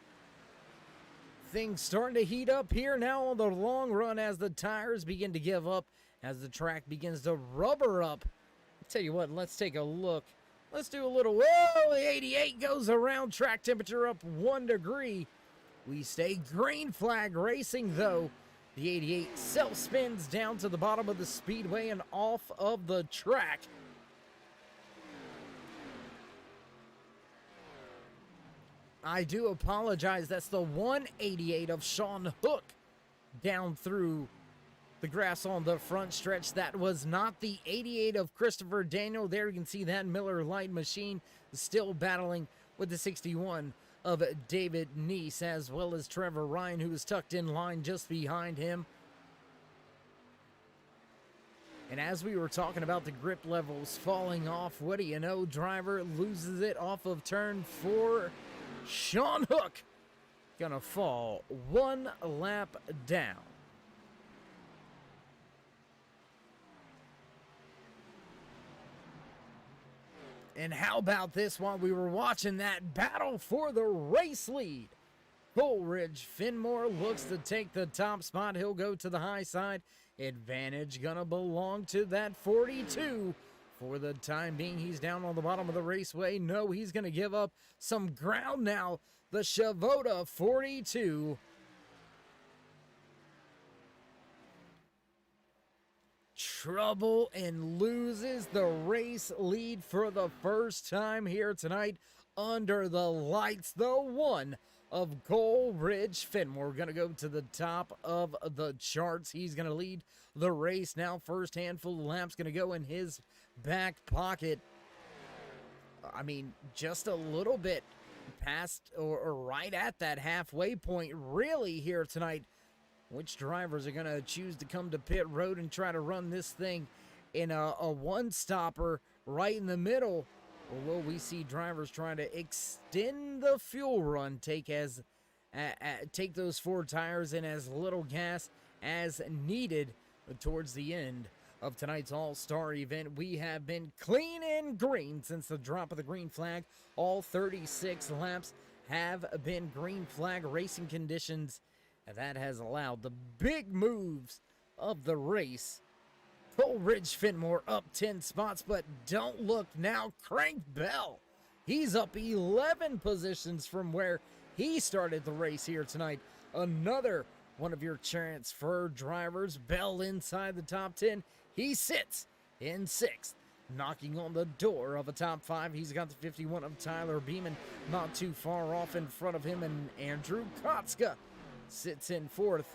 Things starting to heat up here now on the long run as the tires begin to give up, as the track begins to rubber up. I'll tell you what, let's take a look. Let's do a little, whoa, the 88 goes around, track temperature up 1 degree. We stay green flag racing though. The 88 self-spins down to the bottom of the speedway and off of the track. I do apologize, that's the 188 of Sean Hook down through the grass on the front stretch. That was not the 88 of Christopher Daniel. There you can see that Miller Lite machine still battling with the 61 of David Neese, as well as Trevor Ryan, who is tucked in line just behind him. And as we were talking about the grip levels falling off, what do you know? Driver loses it off of turn 4. Sean Hook gonna fall 1 lap down. And how about this while we were watching that battle for the race lead? Coleridge, Finn Moore looks to take the top spot. He'll go to the high side. Advantage gonna belong to that 42. For the time being, he's down on the bottom of the raceway. No, he's gonna give up some ground now. The Shavota 42. Trouble and loses the race lead for the first time here tonight under the lights. The 1 of Coleridge. Finn Moore going to go to the top of the charts. He's going to lead the race now. First handful of laps going to go in his back pocket. I mean, just a little bit past or right at that halfway point really here tonight. Which drivers are going to choose to come to pit road and try to run this thing in a one-stopper right in the middle? Or will we see drivers trying to extend the fuel run, take those 4 tires in as little gas as needed towards the end of tonight's All-Star event. We have been clean and green since the drop of the green flag. All 36 laps have been green flag racing conditions, and that has allowed the big moves of the race. Coleridge Fenimore up 10 spots, but don't look now. Crank Bell, he's up 11 positions from where he started the race here tonight. Another one of your transfer drivers. Bell inside the top 10. He sits in 6th, knocking on the door of a top 5. He's got the 51 of Tyler Beeman, not too far off in front of him, and Andrew Kotska sits in 4th.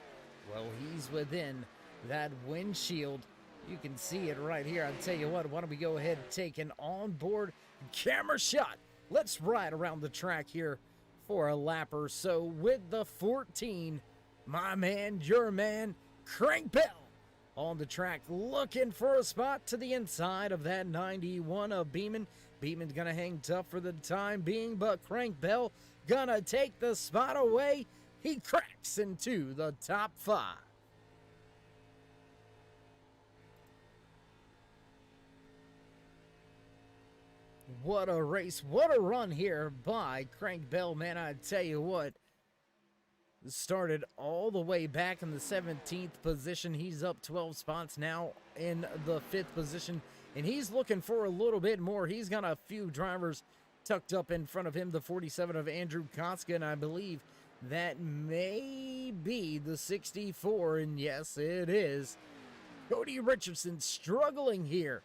Well, he's within that windshield. You can see it right here. I'll tell you what, why don't we go ahead and take an onboard camera shot. Let's ride around the track here for a lap or so with the 14. My man, your man, Crank Bell on the track, looking for a spot to the inside of that 91 of Beeman. Beeman's gonna hang tough for the time being, but Crank Bell gonna take the spot away. He cracks into the top 5. What a race, what a run here by Crank Bell, man. I tell you what, started all the way back in the 17th position. He's up 12 spots now in the 5th position, and he's looking for a little bit more. He's got a few drivers tucked up in front of him, the 47 of Andrew Kotska, and I believe that may be the 64, and yes, it is. Cody Richardson struggling here.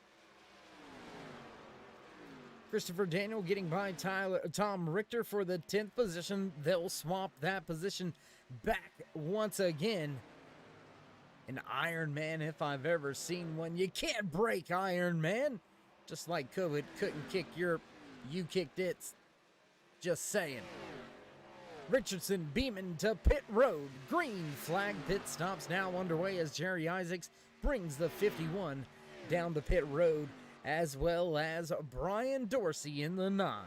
Christopher Daniel getting by Tom Richter for the 10th position. They'll swap that position back once again. An Iron Man, if I've ever seen one. You can't break Iron Man. Just like COVID couldn't kick your, you kicked it. Just saying. Richardson Beeman to pit road. Green flag pit stops now underway as Jerry Isaacs brings the 51 down the pit road, as well as Brian Dorsey in the 9.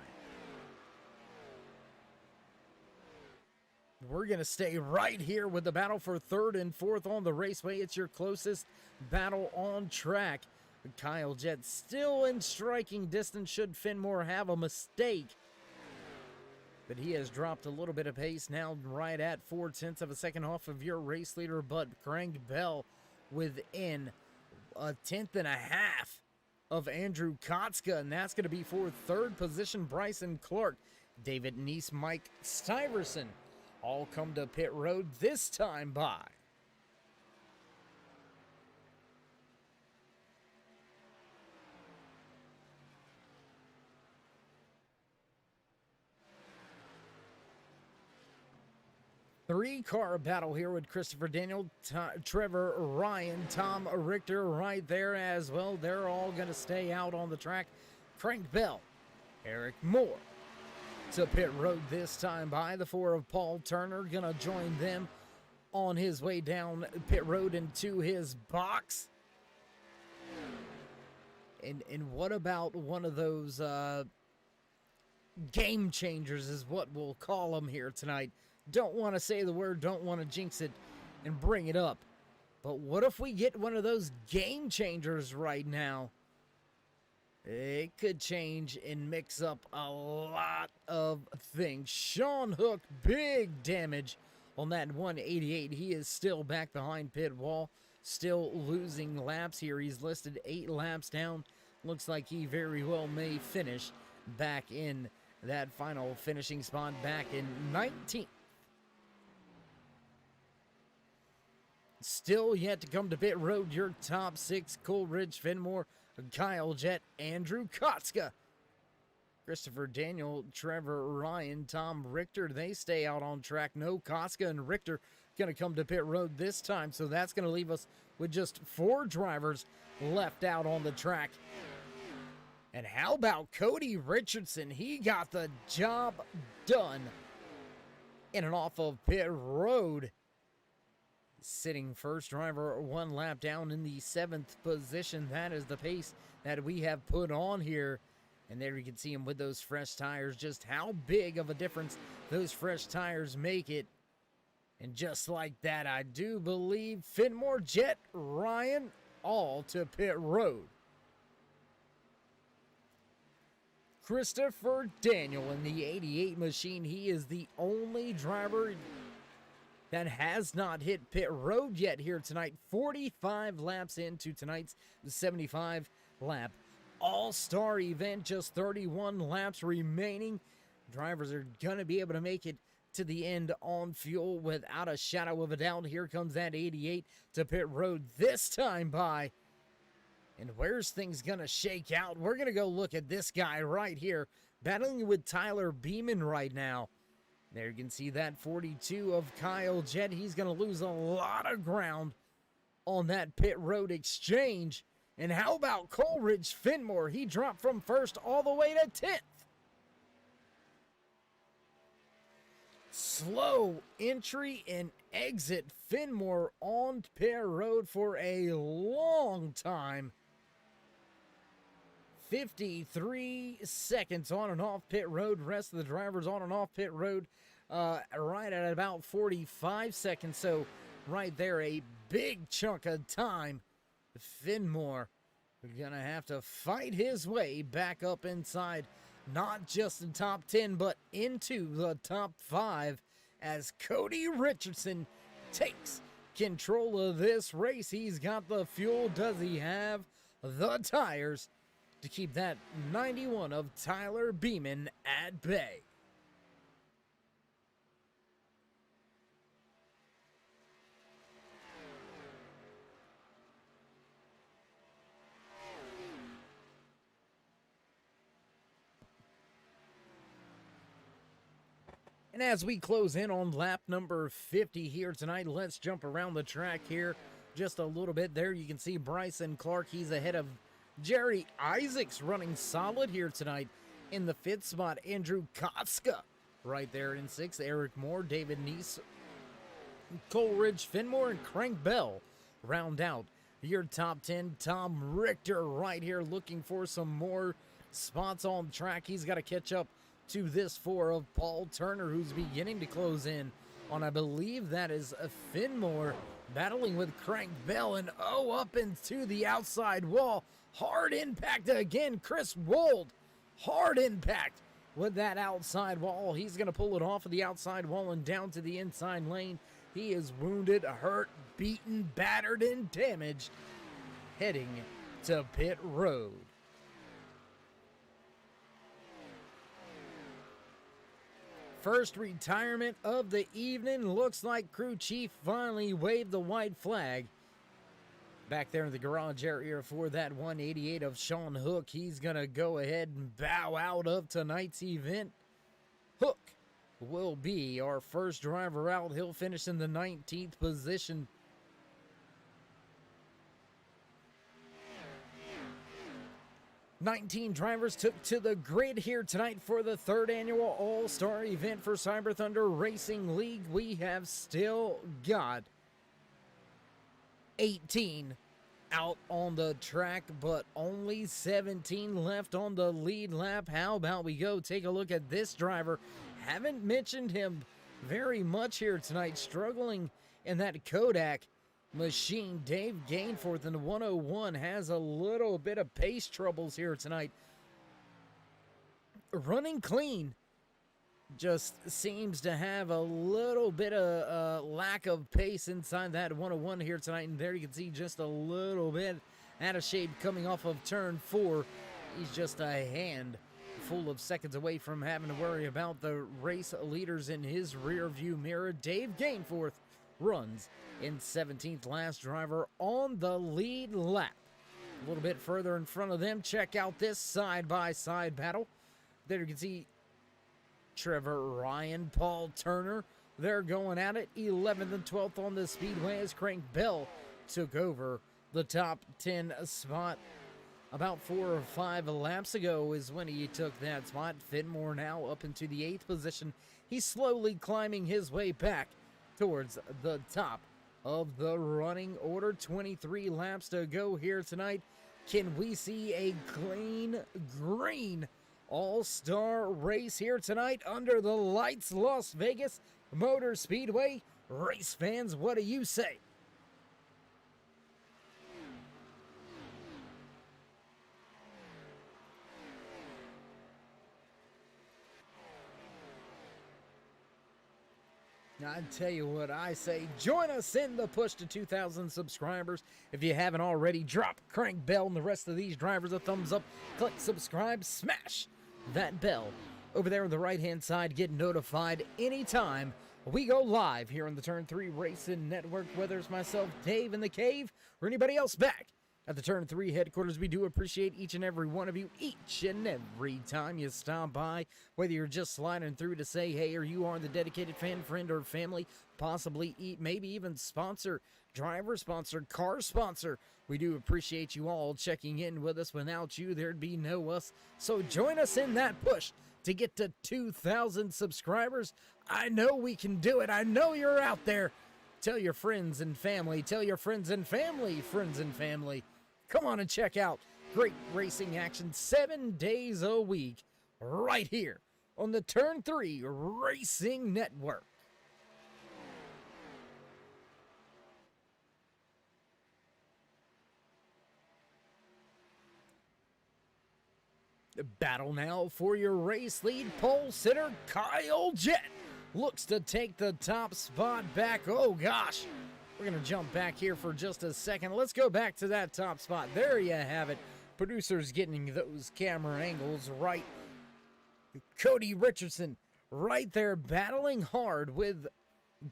We're going to stay right here with the battle for 3rd and 4th on the raceway. It's your closest battle on track. Kyle Jett still in striking distance should Fenimore have a mistake. But he has dropped a little bit of pace now, right at 4/10 of a second off of your race leader. But Crank Bell within a 10th and a half of Andrew Kotska, and that's going to be for 3rd position. Bryson Clark, David Neese, Mike Stiverson all come to pit road this time by. Three-car battle here with Christopher Daniel, Trevor Ryan, Tom Richter right there as well. They're all going to stay out on the track. Crank Bell, Eric Moore to pit road this time by. The 4 of Paul Turner going to join them on his way down pit road into his box. And what about one of those game changers is what we'll call them here tonight. Don't want to say the word, don't want to jinx it and bring it up. But what if we get one of those game changers right now? It could change and mix up a lot of things. Sean Hook, big damage on that 188. He is still back behind pit wall, still losing laps here. He's listed 8 laps down. Looks like he very well may finish back in that final finishing spot back in 19th. Still yet to come to pit road, your top 6, Coleridge Fenimore, Kyle Jett, Andrew Kotska, Christopher Daniel, Trevor Ryan, Tom Richter. They stay out on track. No, Kotska and Richter going to come to pit road this time, so that's going to leave us with just 4 drivers left out on the track. And how about Cody Richardson? He got the job done in and off of pit road. Sitting first driver 1 lap down in the 7th position. That is the pace that we have put on here. And there you can see him with those fresh tires, just how big of a difference those fresh tires make it. And just like that, I do believe Finmore, Jet, Ryan, all to pit road. Christopher Daniel in the 88 machine. He is the only driver that has not hit pit road yet here tonight. 45 laps into tonight's 75 lap all-star event. Just 31 laps remaining. Drivers are going to be able to make it to the end on fuel without a shadow of a doubt. Here comes that 88 to pit road, this time by. And where's things going to shake out? We're going to go look at this guy right here, battling with Tyler Beeman right now. There you can see that 42 of Kyle Jett. He's going to lose a lot of ground on that pit road exchange. And how about Coleridge Finmore? He dropped from first all the way to 10th. Slow entry and exit Finmore on pit road for a long time. 53 seconds on and off pit road. Rest of the drivers on and off pit road right at about 45 seconds. So right there, a big chunk of time. Finmore gonna have to fight his way back up inside, not just the top 10, but into the top 5 as Cody Richardson takes control of this race. He's got the fuel. Does he have the tires to keep that 91 of Tyler Beeman at bay? And as we close in on lap number 50 here tonight, let's jump around the track here just a little bit. There you can see Bryson Clark. He's ahead of Jerry Isaacs, running solid here tonight. In the 5th spot, Andrew Kotska right there in 6th. Eric Moore, David Neese, Coleridge Finmore, and Crank Bell round out your top 10. Tom Richter right here looking for some more spots on track. He's got to catch up to this 4 of Paul Turner, who's beginning to close in on, I believe that is a Finmore, battling with Crank Bell, and up into the outside wall. Hard impact again. Chris Wold, hard impact with that outside wall. He's going to pull it off of the outside wall and down to the inside lane. He is wounded, hurt, beaten, battered, and damaged, heading to pit road. First retirement of the evening. Looks like crew chief finally waved the white flag back there in the garage area for that 188 of Sean Hook. He's going to go ahead and bow out of tonight's event. Hook will be our first driver out. He'll finish in the 19th position. "19 drivers took to the grid here tonight for the 3rd annual All-Star event for Cyber Thunder Racing League. We have still got 18 out on the track, but only 17 left on the lead lap. How about we go take a look at this driver? Haven't mentioned him very much here tonight. Struggling in that Kodak machine. Dave Gainforth in the 101 has a little bit of pace troubles here tonight. Running clean, just seems to have a little bit of lack of pace inside that 101 here tonight. And there you can see just a little bit out of shape coming off of turn 4. He's just a handful of seconds away from having to worry about the race leaders in his rear view mirror. Dave Gainforth runs in 17th, last driver on the lead lap. A little bit further in front of them, check out this side-by-side battle. There you can see Trevor Ryan, Paul Turner. They're going at it. 11th and 12th on the speedway as Crank Bell took over the top 10 spot. About 4 or 5 laps ago is when he took that spot. Finmore now up into the 8th position. He's slowly climbing his way back towards the top of the running order. 23 laps to go here tonight. Can we see a clean green all-star race here tonight under the lights? Las Vegas Motor Speedway. Race fans, what do you say? I tell you what I say, join us in the push to 2,000 subscribers. If you haven't already, drop crank bell and the rest of these drivers a thumbs up. Click subscribe, smash that bell over there on the right hand side. Get notified anytime we go live here on the Turn 3 Racing Network, whether it's myself, Dave in the Cave, or anybody else back at the Turn 3 headquarters. We do appreciate each and every one of you, each and every time you stop by, whether you're just sliding through to say hey, or you are the dedicated fan, friend, or family, possibly maybe even sponsor, driver sponsor, car sponsor. We do appreciate you all checking in with us. Without you, there'd be no us. So join us in that push to get to 2,000 subscribers. I know we can do it. I know you're out there. Tell your friends and family. Tell your friends and family, friends and family. Come on and check out great racing action 7 days a week right here on the Turn 3 Racing Network. The battle now for your race lead. Pole sitter Kyle Jett looks to take the top spot back. Oh gosh, we're going to jump back here for just a second. Let's go back to that top spot. There you have it. Producers getting those camera angles right. Cody Richardson right there battling hard with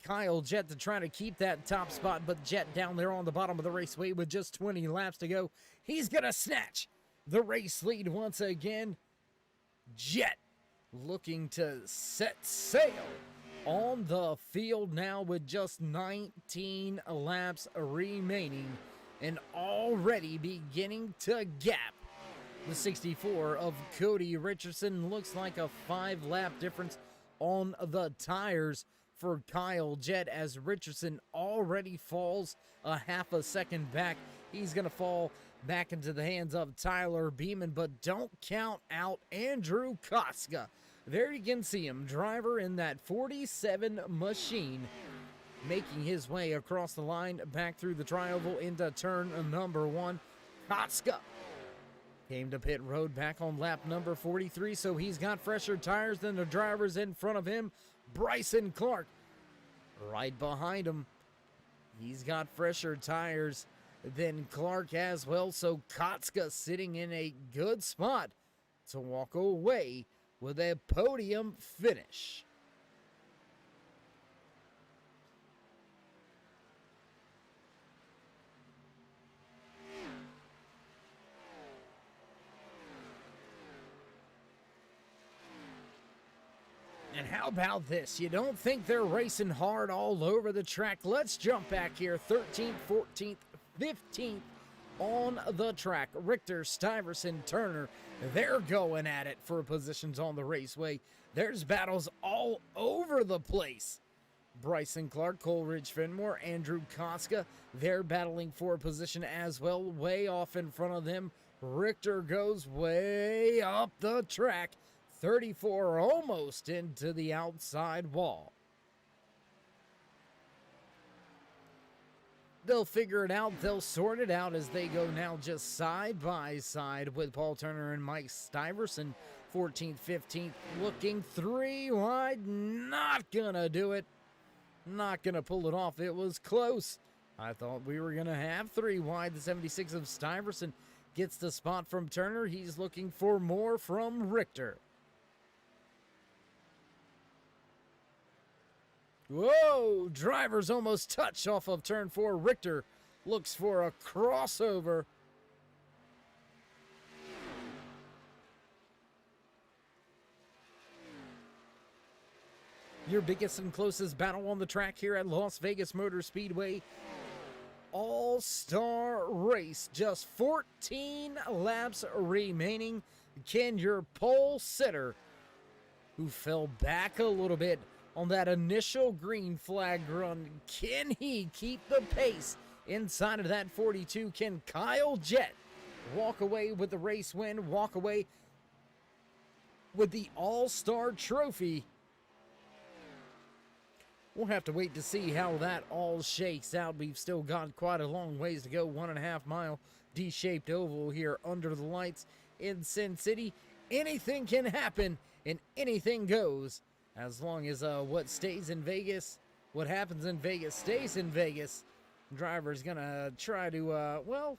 Kyle Jett to try to keep that top spot, but Jett down there on the bottom of the raceway with just 20 laps to go. He's going to snatch the race lead once again. Jett looking to set sail on the field now with just 19 laps remaining and already beginning to gap the 64 of Cody Richardson. Looks like a 5-lap difference on the tires for Kyle Jett as Richardson already falls a half a second back. He's going to fall back into the hands of Tyler Beeman, but don't count out Andrew Koska. There you can see him, driver in that 47 machine, making his way across the line back through the tri-oval into turn number 1. Koska came to pit road back on lap number 43, so he's got fresher tires than the drivers in front of him. Bryson Clark right behind him. He's got fresher tires than Clark as well, so Koska sitting in a good spot to walk away with a podium finish. And how about this? You don't think they're racing hard all over the track? Let's jump back here. 13th, 14th, 15th on the track. Richter, Stuyvesant, Turner, they're going at it for positions on the raceway. There's battles all over the place. Bryson Clark, Coleridge Fenmore, Andrew Koska, they're battling for a position as well. Way off in front of them, Richter goes way up the track. 34 almost into the outside wall. They'll figure it out. They'll sort it out as they go now just side by side with Paul Turner and Mike Stuyvesant. 14th, 15th, looking 3 wide. Not gonna do it. Not gonna pull it off. It was close. I thought we were gonna have 3 wide. The 76 of Stuyvesant gets the spot from Turner. He's looking for more from Richter. Whoa, drivers almost touch off of turn 4. Richter looks for a crossover. Your biggest and closest battle on the track here at Las Vegas Motor Speedway. All-star race, just 14 laps remaining. Can your pole sitter, who fell back a little bit on that initial green flag run, can he keep the pace inside of that 42? Can Kyle Jett walk away with the race win, walk away with the All-Star Trophy? We'll have to wait to see how that all shakes out. We've still got quite a long ways to go. 1.5 mile D-shaped oval here under the lights in Sin City. Anything can happen and anything goes as long as what stays in Vegas, what happens in Vegas stays in Vegas. Driver's gonna try to,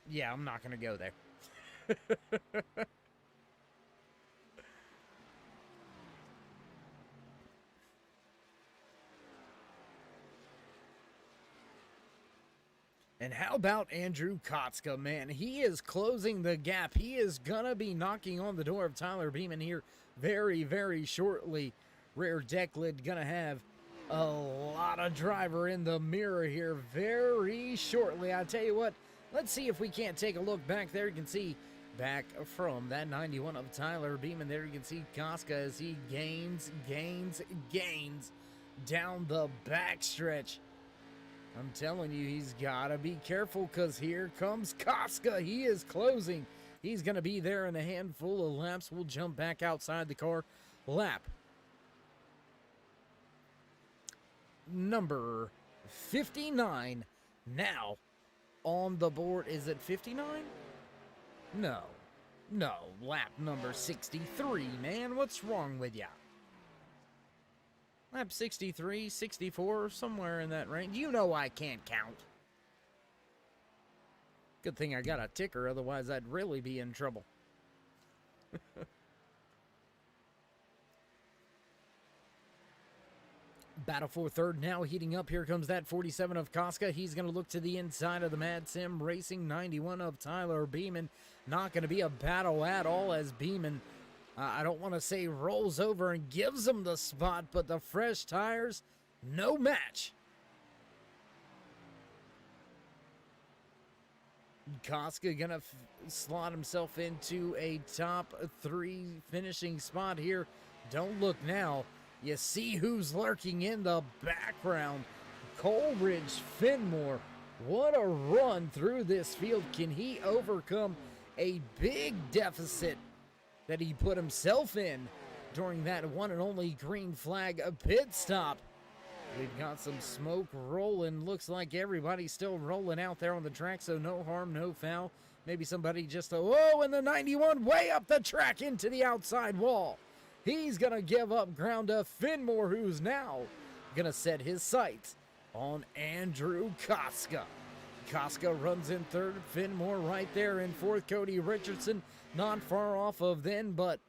yeah, I'm not gonna go there. And how about Andrew Kotska, man? He is closing the gap. He is gonna be knocking on the door of Tyler Beeman here very, very shortly. Rear deck lid gonna have a lot of driver in the mirror here very shortly. I tell you what, let's see if we can't take a look back there. You can see back from that 91 of Tyler Beeman there. You can see Kotska as he gains down the backstretch. I'm telling you, he's got to be careful because here comes Kotska. He is closing. He's going to be there in a handful of laps. We'll jump back outside the car. Lap number 59 now on the board. Is it 59? No. Lap number 63, man. What's wrong with ya? Lap 63, 64, somewhere in that range. You know I can't count. Good thing I got a ticker, otherwise I'd really be in trouble. Battle for third now heating up. Here comes that 47 of Kotska. He's going to look to the inside of the Mad Sim Racing 91 of Tyler Beeman. Not going to be a battle at all as Beeman, I don't want to say rolls over and gives him the spot, but the fresh tires, no match. Kotska gonna slot himself into a top 3 finishing spot here. Don't look now. You see who's lurking in the background. Coleridge Finmore. What a run through this field. Can he overcome a big deficit that he put himself in during that one and only green flag pit stop? We've got some smoke rolling. Looks like everybody's still rolling out there on the track, so no harm, no foul. Maybe somebody just, whoa, and the 91 way up the track into the outside wall. He's going to give up ground to Finmore, who's now going to set his sights on Andrew Kotska. Kotska runs in third, Finmore right there in fourth. Cody Richardson not far off of then, but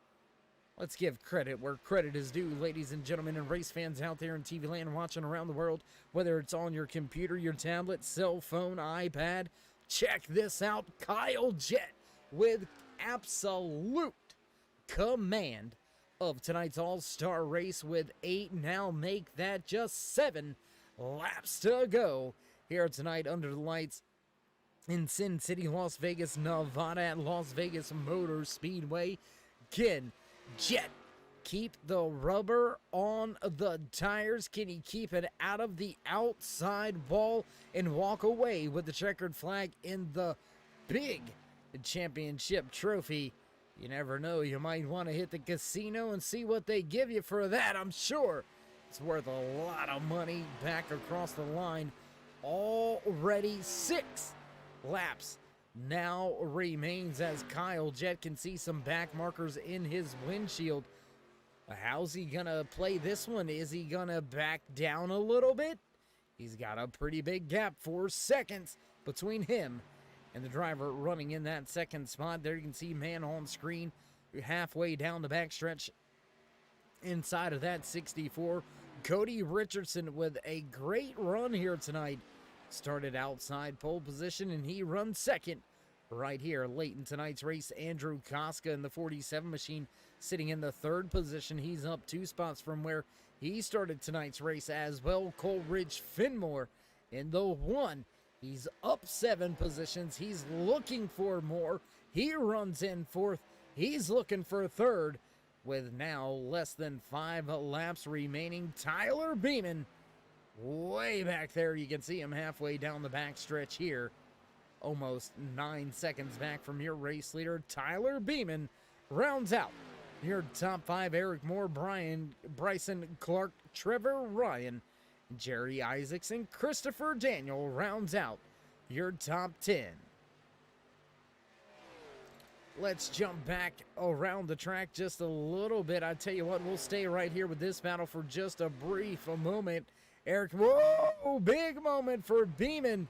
let's give credit where credit is due, ladies and gentlemen, and race fans out there in TV land watching around the world, whether it's on your computer, your tablet, cell phone, iPad. Check this out. Kyle Jett with absolute command of tonight's all-star race with 8. Now make that just 7 laps to go here tonight under the lights in Sin City, Las Vegas, Nevada at Las Vegas Motor Speedway. Can Jett keep the rubber on the tires? Can he keep it out of the outside wall and walk away with the checkered flag in the big championship trophy? You never know. You might want to hit the casino and see what they give you for that. I'm sure it's worth a lot of money back across the line. Already 6 laps now remains as Kyle Jett can see some back markers in his windshield. How's he gonna play this one? Is he gonna back down a little bit? He's got a pretty big gap, 4 seconds between him and the driver running in that second spot. There you can see man on screen halfway down the backstretch inside of that 64. Cody Richardson with a great run here tonight. Started outside pole position and he runs second right here late in tonight's race. Andrew Kotska in the 47 machine sitting in the third position. He's up 2 spots from where he started tonight's race as well. Coleridge Finmore in the 1. He's up 7 positions. He's looking for more. He runs in fourth. He's looking for third with now less than 5 laps remaining. Tyler Beeman way back there. You can see him halfway down the backstretch here. Almost 9 seconds back from your race leader. Tyler Beeman rounds out Your top 5, Eric Moore, Bryson Clark, Trevor Ryan, Jerry Isaacs, and Christopher Daniel rounds out your top 10. Let's jump back around the track just a little bit. I tell you what, we'll stay right here with this battle for just a brief moment. Eric, whoa, big moment for Beeman.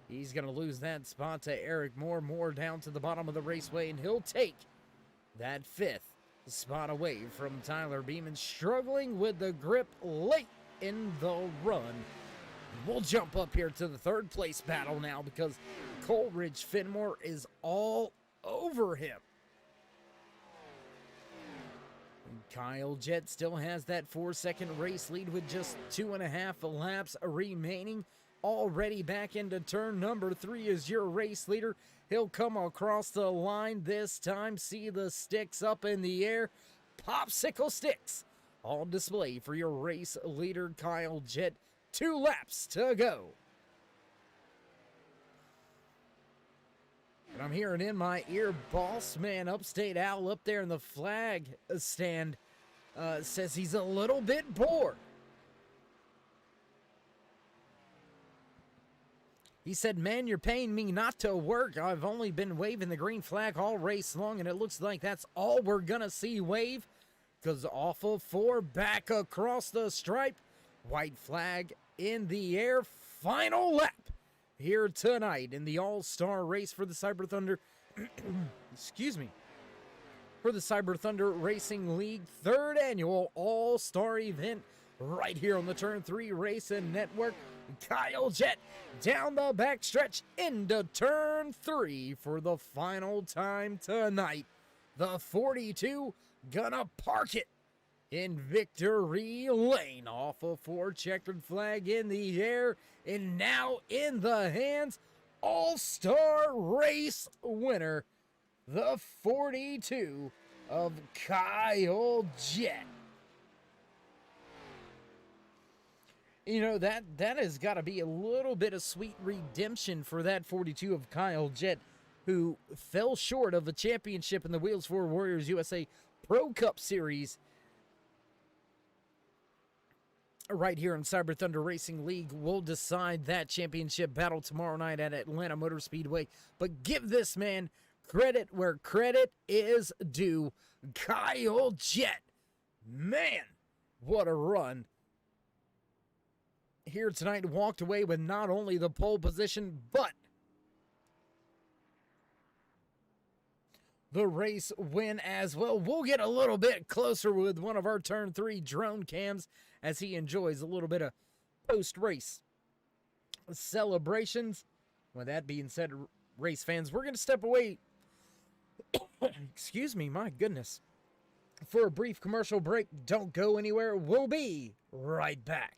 He's going to lose that spot to Eric Moore. Moore down to the bottom of the raceway, and he'll take that 5th spot away from Tyler Beeman, struggling with the grip late in the run. We'll jump up here to the 3rd place battle now because Coleridge Fenimore is all over him. Kyle Jett still has that 4-second race lead with just 2.5 laps remaining. Already back into turn number 3 as your race leader. He'll come across the line this time. See the sticks up in the air. Popsicle sticks on display for your race leader, Kyle Jett. 2 laps to go. And I'm hearing in my ear, Boss Man Upstate Owl up there in the flag stand says he's a little bit bored. He said, man, you're paying me not to work. I've only been waving the green flag all race long, and it looks like that's all we're going to see wave. Because off of 4, back across the stripe. White flag in the air. Final lap here tonight in the All-Star race for the Cyber Thunder. Excuse me. For the Cyber Thunder Racing League 3rd annual All-Star event right here on the Turn 3 Racing Network. Kyle Jett down the backstretch into turn 3 for the final time tonight. The 42 gonna park it in victory lane off of 4, checkered flag in the air, and now in the hands, All-Star Race winner, the 42 of Kyle Jett. You know, that has got to be a little bit of sweet redemption for that 42 of Kyle Jett, who fell short of a championship in the Wheels for Warriors USA Pro Cup Series right here in Cyber Thunder Racing League. We'll decide that championship battle tomorrow night at Atlanta Motor Speedway. But give this man credit where credit is due. Kyle Jett, man, what a run here tonight. Walked away with not only the pole position, but the race win as well. We'll get a little bit closer with one of our turn 3 drone cams as he enjoys a little bit of post-race celebrations. With that being said, race fans, we're going to step away. Excuse me, my goodness. For a brief commercial break, don't go anywhere. We'll be right back.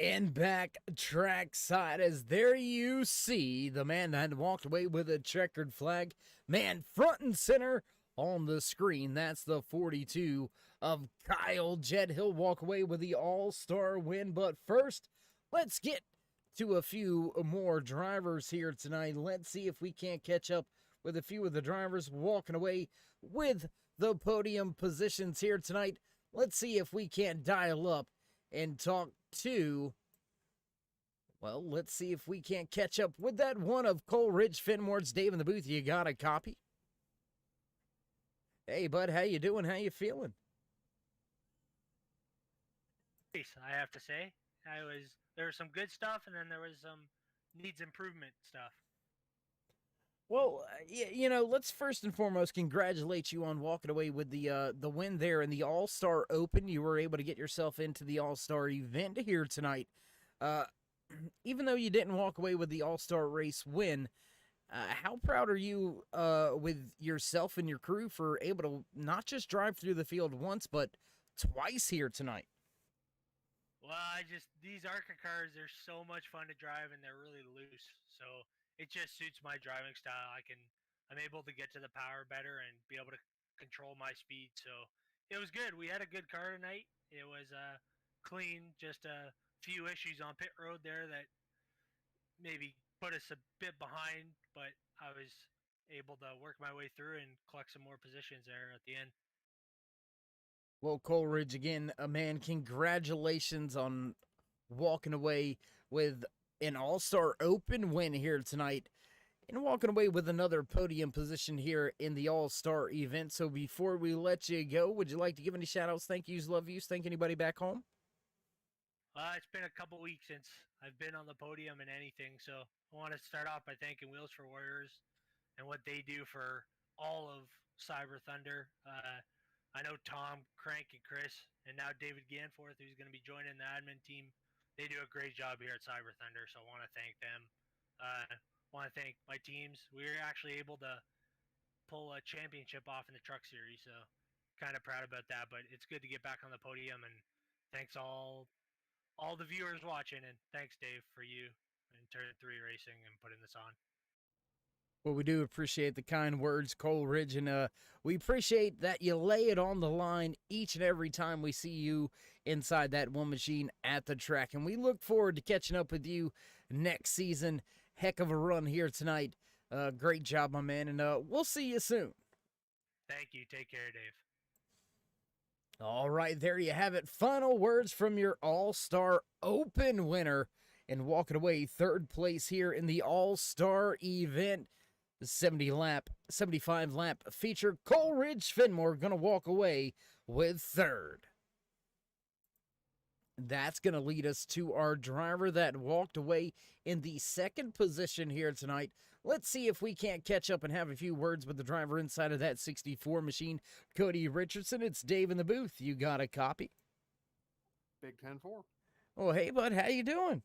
And back trackside, as there you see the man that walked away with a checkered flag. Man, front and center on the screen. That's the 42 of Kyle Jett. He'll walk away with the all-star win. But first, let's get to a few more drivers here tonight. Let's see if we can't catch up with a few of the drivers walking away with the podium positions here tonight. Let's see if we can't dial up and talk to, well, let's see if we can't catch up with that one of Coleridge Fenimore's. Dave in the booth, you got a copy? Hey, bud, how you doing? How you feeling? I have to say, there was some good stuff, and then there was some needs improvement stuff. Well, you know, let's first and foremost congratulate you on walking away with the win there in the All-Star Open. You were able to get yourself into the All-Star event here tonight. Even though you didn't walk away with the All-Star race win, how proud are you with yourself and your crew for able to not just drive through the field once, but twice here tonight? Well, these ARCA cars, they're so much fun to drive, and they're really loose. So it just suits my driving style. I'm able to get to the power better and be able to control my speed. So it was good. We had a good car tonight. It was clean, just a few issues on pit road there that maybe put us a bit behind, but I was able to work my way through and collect some more positions there at the end. Well, Coleridge, again, man, congratulations on walking away with an All-Star Open win here tonight and walking away with another podium position here in the All-Star event. So before we let you go, would you like to give any shout-outs, thank yous, love yous, thank anybody back home? It's been a couple weeks since I've been on the podium in anything, so I want to start off by thanking Wheels for Warriors and what they do for all of Cyber Thunder. I know Tom, Crank, and Chris, and now David Ganforth, who's going to be joining the admin team. They do a great job here at Cyber Thunder, so I want to thank them. I want to thank my teams. We were actually able to pull a championship off in the Truck Series, so kind of proud about that. But it's good to get back on the podium, and thanks all the viewers watching, and thanks, Dave, for you and Turn 3 Racing and putting this on. Well, we do appreciate the kind words, Coleridge, and we appreciate that you lay it on the line each and every time we see you inside that one machine at the track. And we look forward to catching up with you next season. Heck of a run here tonight. Great job, my man, and we'll see you soon. Thank you. Take care, Dave. All right, there you have it. Final words from your All-Star Open winner and walking away third place here in the All-Star event. The 75 lap feature. Coleridge Fenimore going to walk away with third. That's going to lead us to our driver that walked away in the second position here tonight. Let's see if we can't catch up and have a few words with the driver inside of that 64 machine, Cody Richardson. It's Dave in the booth. You got a copy? Big 10-4. Oh, hey, bud. How you doing?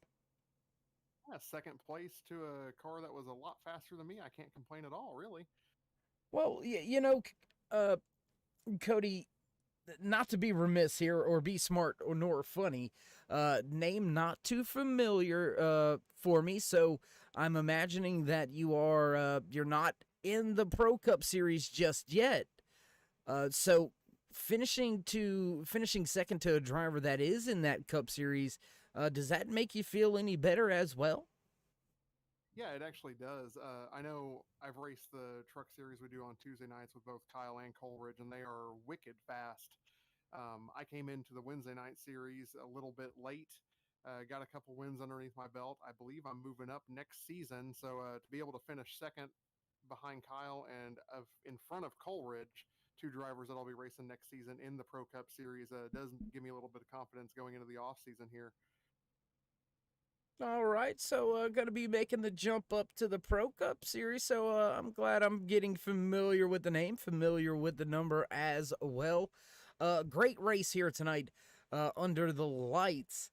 Yeah, second place to a car that was a lot faster than me. I can't complain at all, really. Well, you know, Cody, not to be remiss here or be smart or nor funny, name not too familiar for me, so I'm imagining that you're not in the Pro Cup Series just yet. So finishing second to a driver that is in that Cup Series, does that make you feel any better as well? Yeah, it actually does. I know I've raced the Truck Series we do on Tuesday nights with both Kyle and Coleridge, and they are wicked fast. I came into the Wednesday night series a little bit late, got a couple wins underneath my belt. I believe I'm moving up next season, so to be able to finish second behind Kyle and in front of Coleridge, two drivers that I'll be racing next season in the Pro Cup Series, does give me a little bit of confidence going into the off season here. All right, so going to be making the jump up to the Pro Cup Series, so I'm glad I'm getting familiar with the name, familiar with the number as well. Great race here tonight under the lights.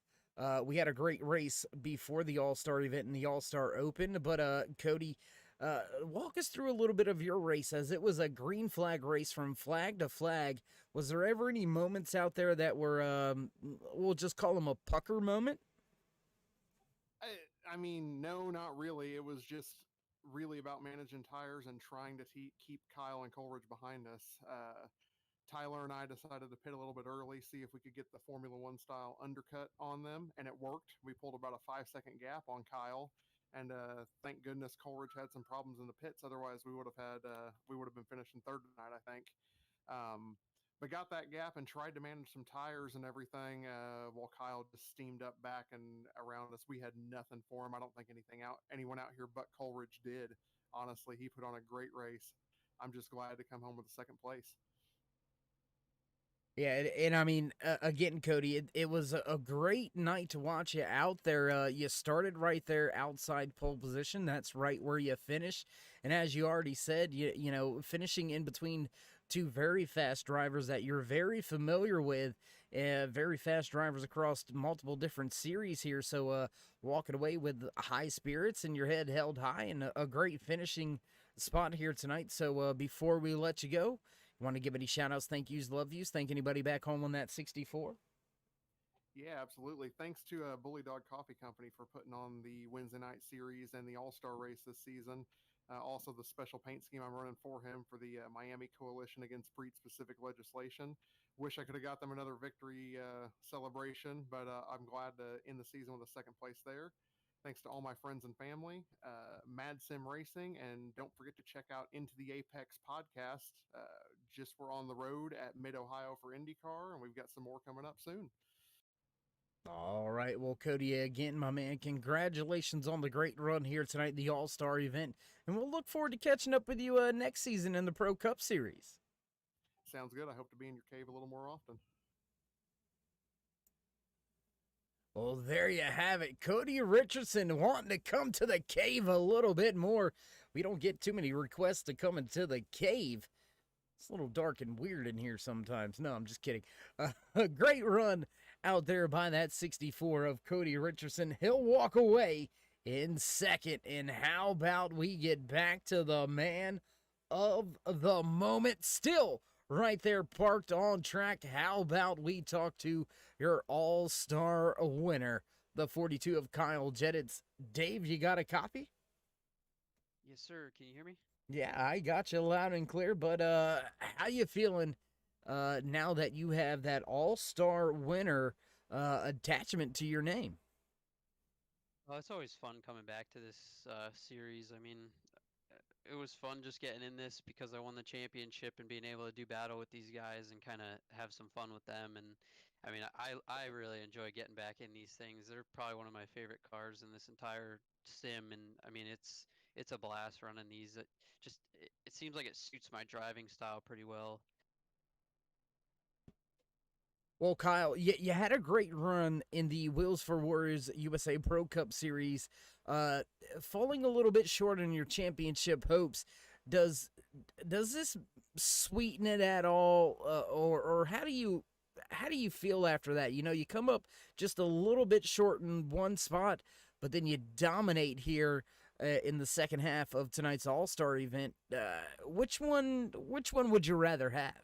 We had a great race before the All-Star event and the All-Star Open, but Cody, walk us through a little bit of your race, as it was a green flag race from flag to flag. Was there ever any moments out there that were, we'll just call them a pucker moment? I mean, no, not really. It was just really about managing tires and trying to keep Kyle and Coleridge behind us. Tyler and I decided to pit a little bit early, see if we could get the Formula One style undercut on them, and it worked. We pulled about a 5 second gap on Kyle, and thank goodness Coleridge had some problems in the pits. Otherwise, we would have been finishing third tonight, I think. But got that gap and tried to manage some tires and everything while Kyle just steamed up back and around us. We had nothing for him. I don't think anyone out here but Coleridge did. Honestly, he put on a great race. I'm just glad to come home with a second place. Yeah, and I mean, again, Cody, it was a great night to watch you out there. You started right there outside pole position. That's right where you finished. And as you already said, you know, finishing in between two very fast drivers that you're very familiar with, very fast drivers across multiple different series here. So walking away with high spirits and your head held high and a great finishing spot here tonight. So before we let you go, want to give any shout outs, thank yous, love yous, thank anybody back home on that 64? Yeah, absolutely. Thanks to Bully Dog Coffee Company for putting on the Wednesday night series and the All Star race this season. Also, the special paint scheme I'm running for him for the Miami Coalition Against Breed Specific Legislation. Wish I could have got them another victory celebration, but I'm glad to end the season with a second place there. Thanks to all my friends and family, Mad Sim Racing, and don't forget to check out Into the Apex podcast. Just we're on the road at Mid Ohio for IndyCar, and we've got some more coming up soon. All right, well, Cody, again, my man, congratulations on the great run here tonight, the All Star event, and we'll look forward to catching up with you next season in the Pro Cup Series. Sounds good. I hope to be in your cave a little more often. Well, there you have it. Cody Richardson wanting to come to the cave a little bit more. We don't get too many requests to come into the cave. It's a little dark and weird in here sometimes. No, I'm just kidding. A great run out there by that 64 of Cody Richardson. He'll walk away in second. And how about we get back to the man of the moment? Still right there parked on track. How about we talk to your all-star winner, the 42 of Kyle Jettits. Dave, you got a copy? Yes, sir. Can you hear me? Yeah, I got you loud and clear, but how you feeling now that you have that all-star winner attachment to your name? Well, it's always fun coming back to this series. I mean, it was fun just getting in this because I won the championship and being able to do battle with these guys and kind of have some fun with them. And I mean, I really enjoy getting back in these things. They're probably one of my favorite cars in this entire sim. And I mean, it's a blast running these. It seems like it suits my driving style pretty well. Well, Kyle, you had a great run in the Wheels for Warriors USA Pro Cup Series, falling a little bit short on your championship hopes. Does this sweeten it at all, or how do you feel after that? You know, you come up just a little bit short in one spot, but then you dominate here in the second half of tonight's All-Star event. Which one would you rather have?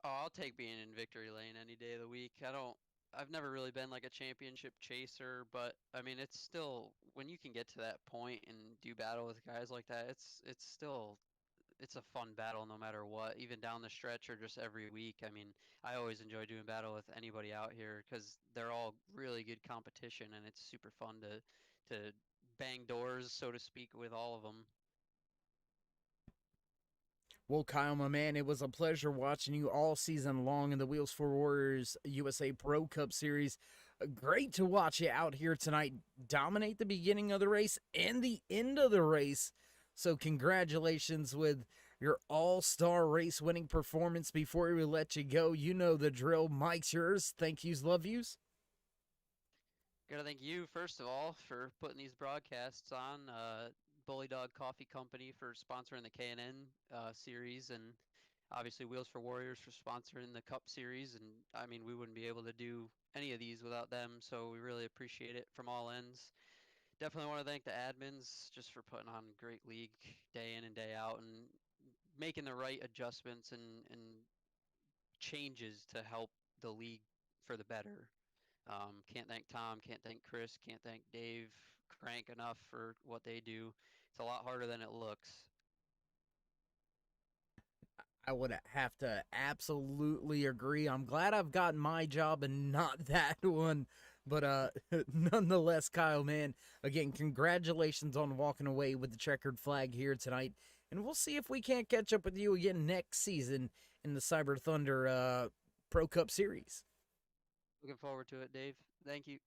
Oh, I'll take being in victory lane any day of the week. I've never really been like a championship chaser, but I mean, it's still, when you can get to that point and do battle with guys like that, it's a fun battle no matter what, even down the stretch or just every week. I mean, I always enjoy doing battle with anybody out here because they're all really good competition and it's super fun to bang doors, so to speak, with all of them. Well, Kyle, my man, it was a pleasure watching you all season long in the Wheels for Warriors USA Pro Cup Series. Great to watch you out here tonight dominate the beginning of the race and the end of the race. So congratulations with your all-star race winning performance. Before we let you go, you know the drill. Mike's yours. Thank yous, love yous. Gotta thank you, first of all, for putting these broadcasts on. Bully Dog Coffee Company for sponsoring the K&N series, and obviously Wheels for Warriors for sponsoring the Cup series. And I mean, we wouldn't be able to do any of these without them, so we really appreciate it from all ends. Definitely want to thank the admins just for putting on a great league day in and day out and making the right adjustments and changes to help the league for the better. Can't thank Tom, can't thank Chris, can't thank Dave Crank enough for what they do. It's a lot harder than it looks. I would have to absolutely agree. I'm glad I've gotten my job and not that one. But nonetheless, Kyle, man, again, congratulations on walking away with the checkered flag here tonight. And we'll see if we can't catch up with you again next season in the Cyber Thunder Pro Cup Series. Looking forward to it, Dave. Thank you.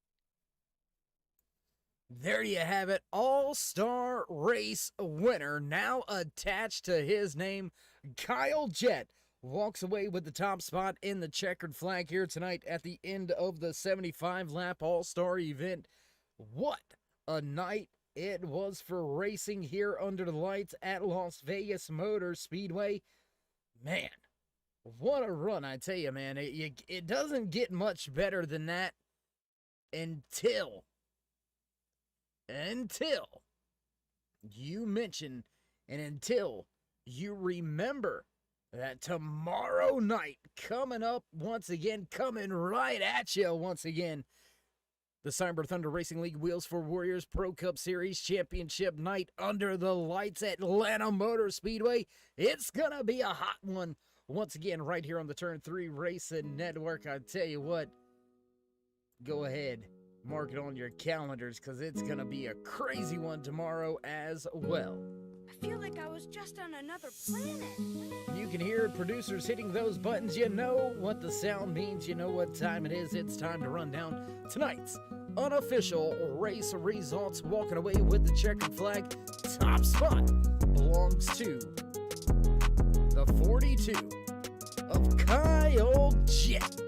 There you have it. All-Star Race winner, now attached to his name, Kyle Jett, walks away with the top spot in the checkered flag here tonight at the end of the 75-lap All-Star event. What a night it was for racing here under the lights at Las Vegas Motor Speedway. Man, what a run, I tell you, man. It doesn't get much better than that until you mention and until you remember that tomorrow night, coming up once again, coming right at you once again, the Cyber Thunder Racing League Wheels for Warriors Pro Cup Series Championship night under the lights at Atlanta Motor Speedway. It's gonna be a hot one once again right here on the Turn 3 Racing Network. I tell you what, go ahead, mark it on your calendars, because it's gonna be a crazy one tomorrow as well. I feel like I was just on another planet. You can hear producers hitting those buttons. You know what the sound means. You know what time it is. It's time to run down tonight's unofficial race results. Walking away with the checkered flag, top spot belongs to the 42 of Kyle Jett.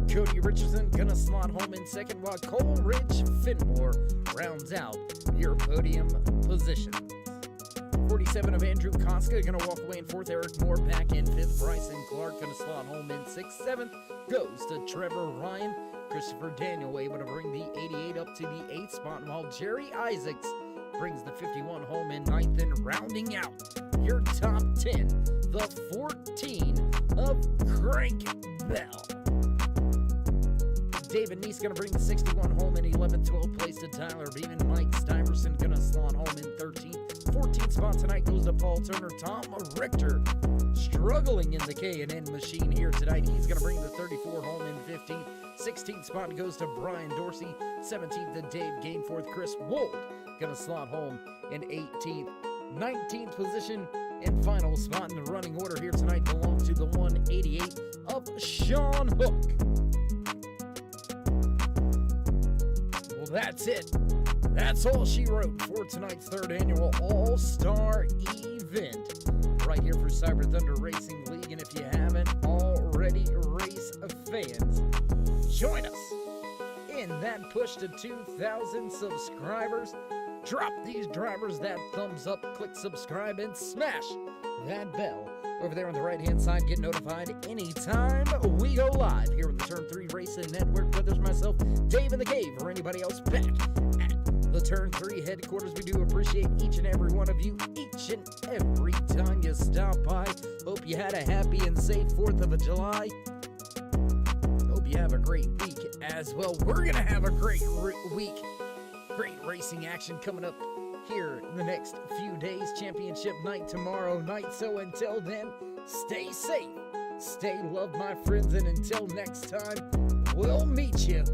Cody Richardson gonna slot home in second, while Coleridge Finmore rounds out your podium position. 47 of Andrew Koska gonna walk away in fourth. Eric Moore back in fifth. Bryson Clark gonna slot home in sixth. Seventh goes to Trevor Ryan. Christopher Daniel able to bring the 88 up to the 8th spot, while Jerry Isaacs brings the 51 home in ninth. And rounding out your top 10, the 14 of Crank Bell. David Neese going to bring the 61 home in 11th. 12th place to Tyler Beeman. Mike Stuyvesant going to slot home in 13th. 14th spot tonight goes to Paul Turner. Tom Richter struggling in the K&N machine here tonight. He's going to bring the 34 home in 15th. 16th spot goes to Brian Dorsey. 17th to Dave Gainforth. Chris Wold going to slot home in 18th. 19th position and final spot in the running order here tonight belongs to the 188 of Sean Hook. That's it. That's all she wrote for tonight's third annual All-Star event right here for Cyber Thunder Racing League. And if you haven't already, race fans, join us in that push to 2,000 subscribers. Drop these drivers that thumbs up, click subscribe, and smash that bell over there on the right-hand side. Get notified anytime we go live here on the Turn 3 Racing Network. Whether it's myself, Dave in the Cave, or anybody else back at the Turn 3 headquarters, we do appreciate each and every one of you, each and every time you stop by. Hope you had a happy and safe 4th of July. Hope you have a great week as well. We're going to have a great week. Great racing action coming up here in the next few days. Championship night tomorrow night. So until then, stay safe, stay loved, my friends, and until next time, we'll meet you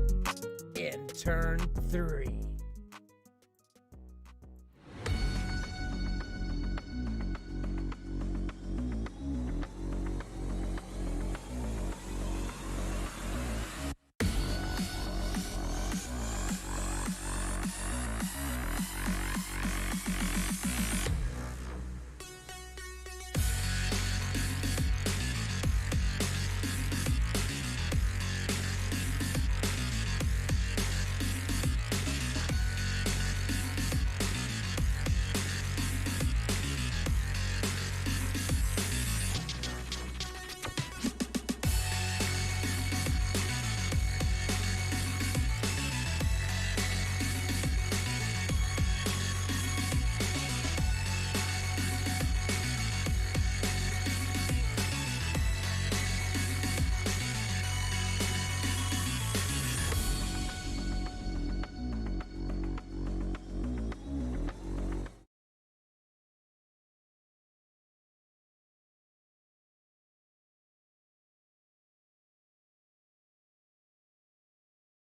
in Turn 3.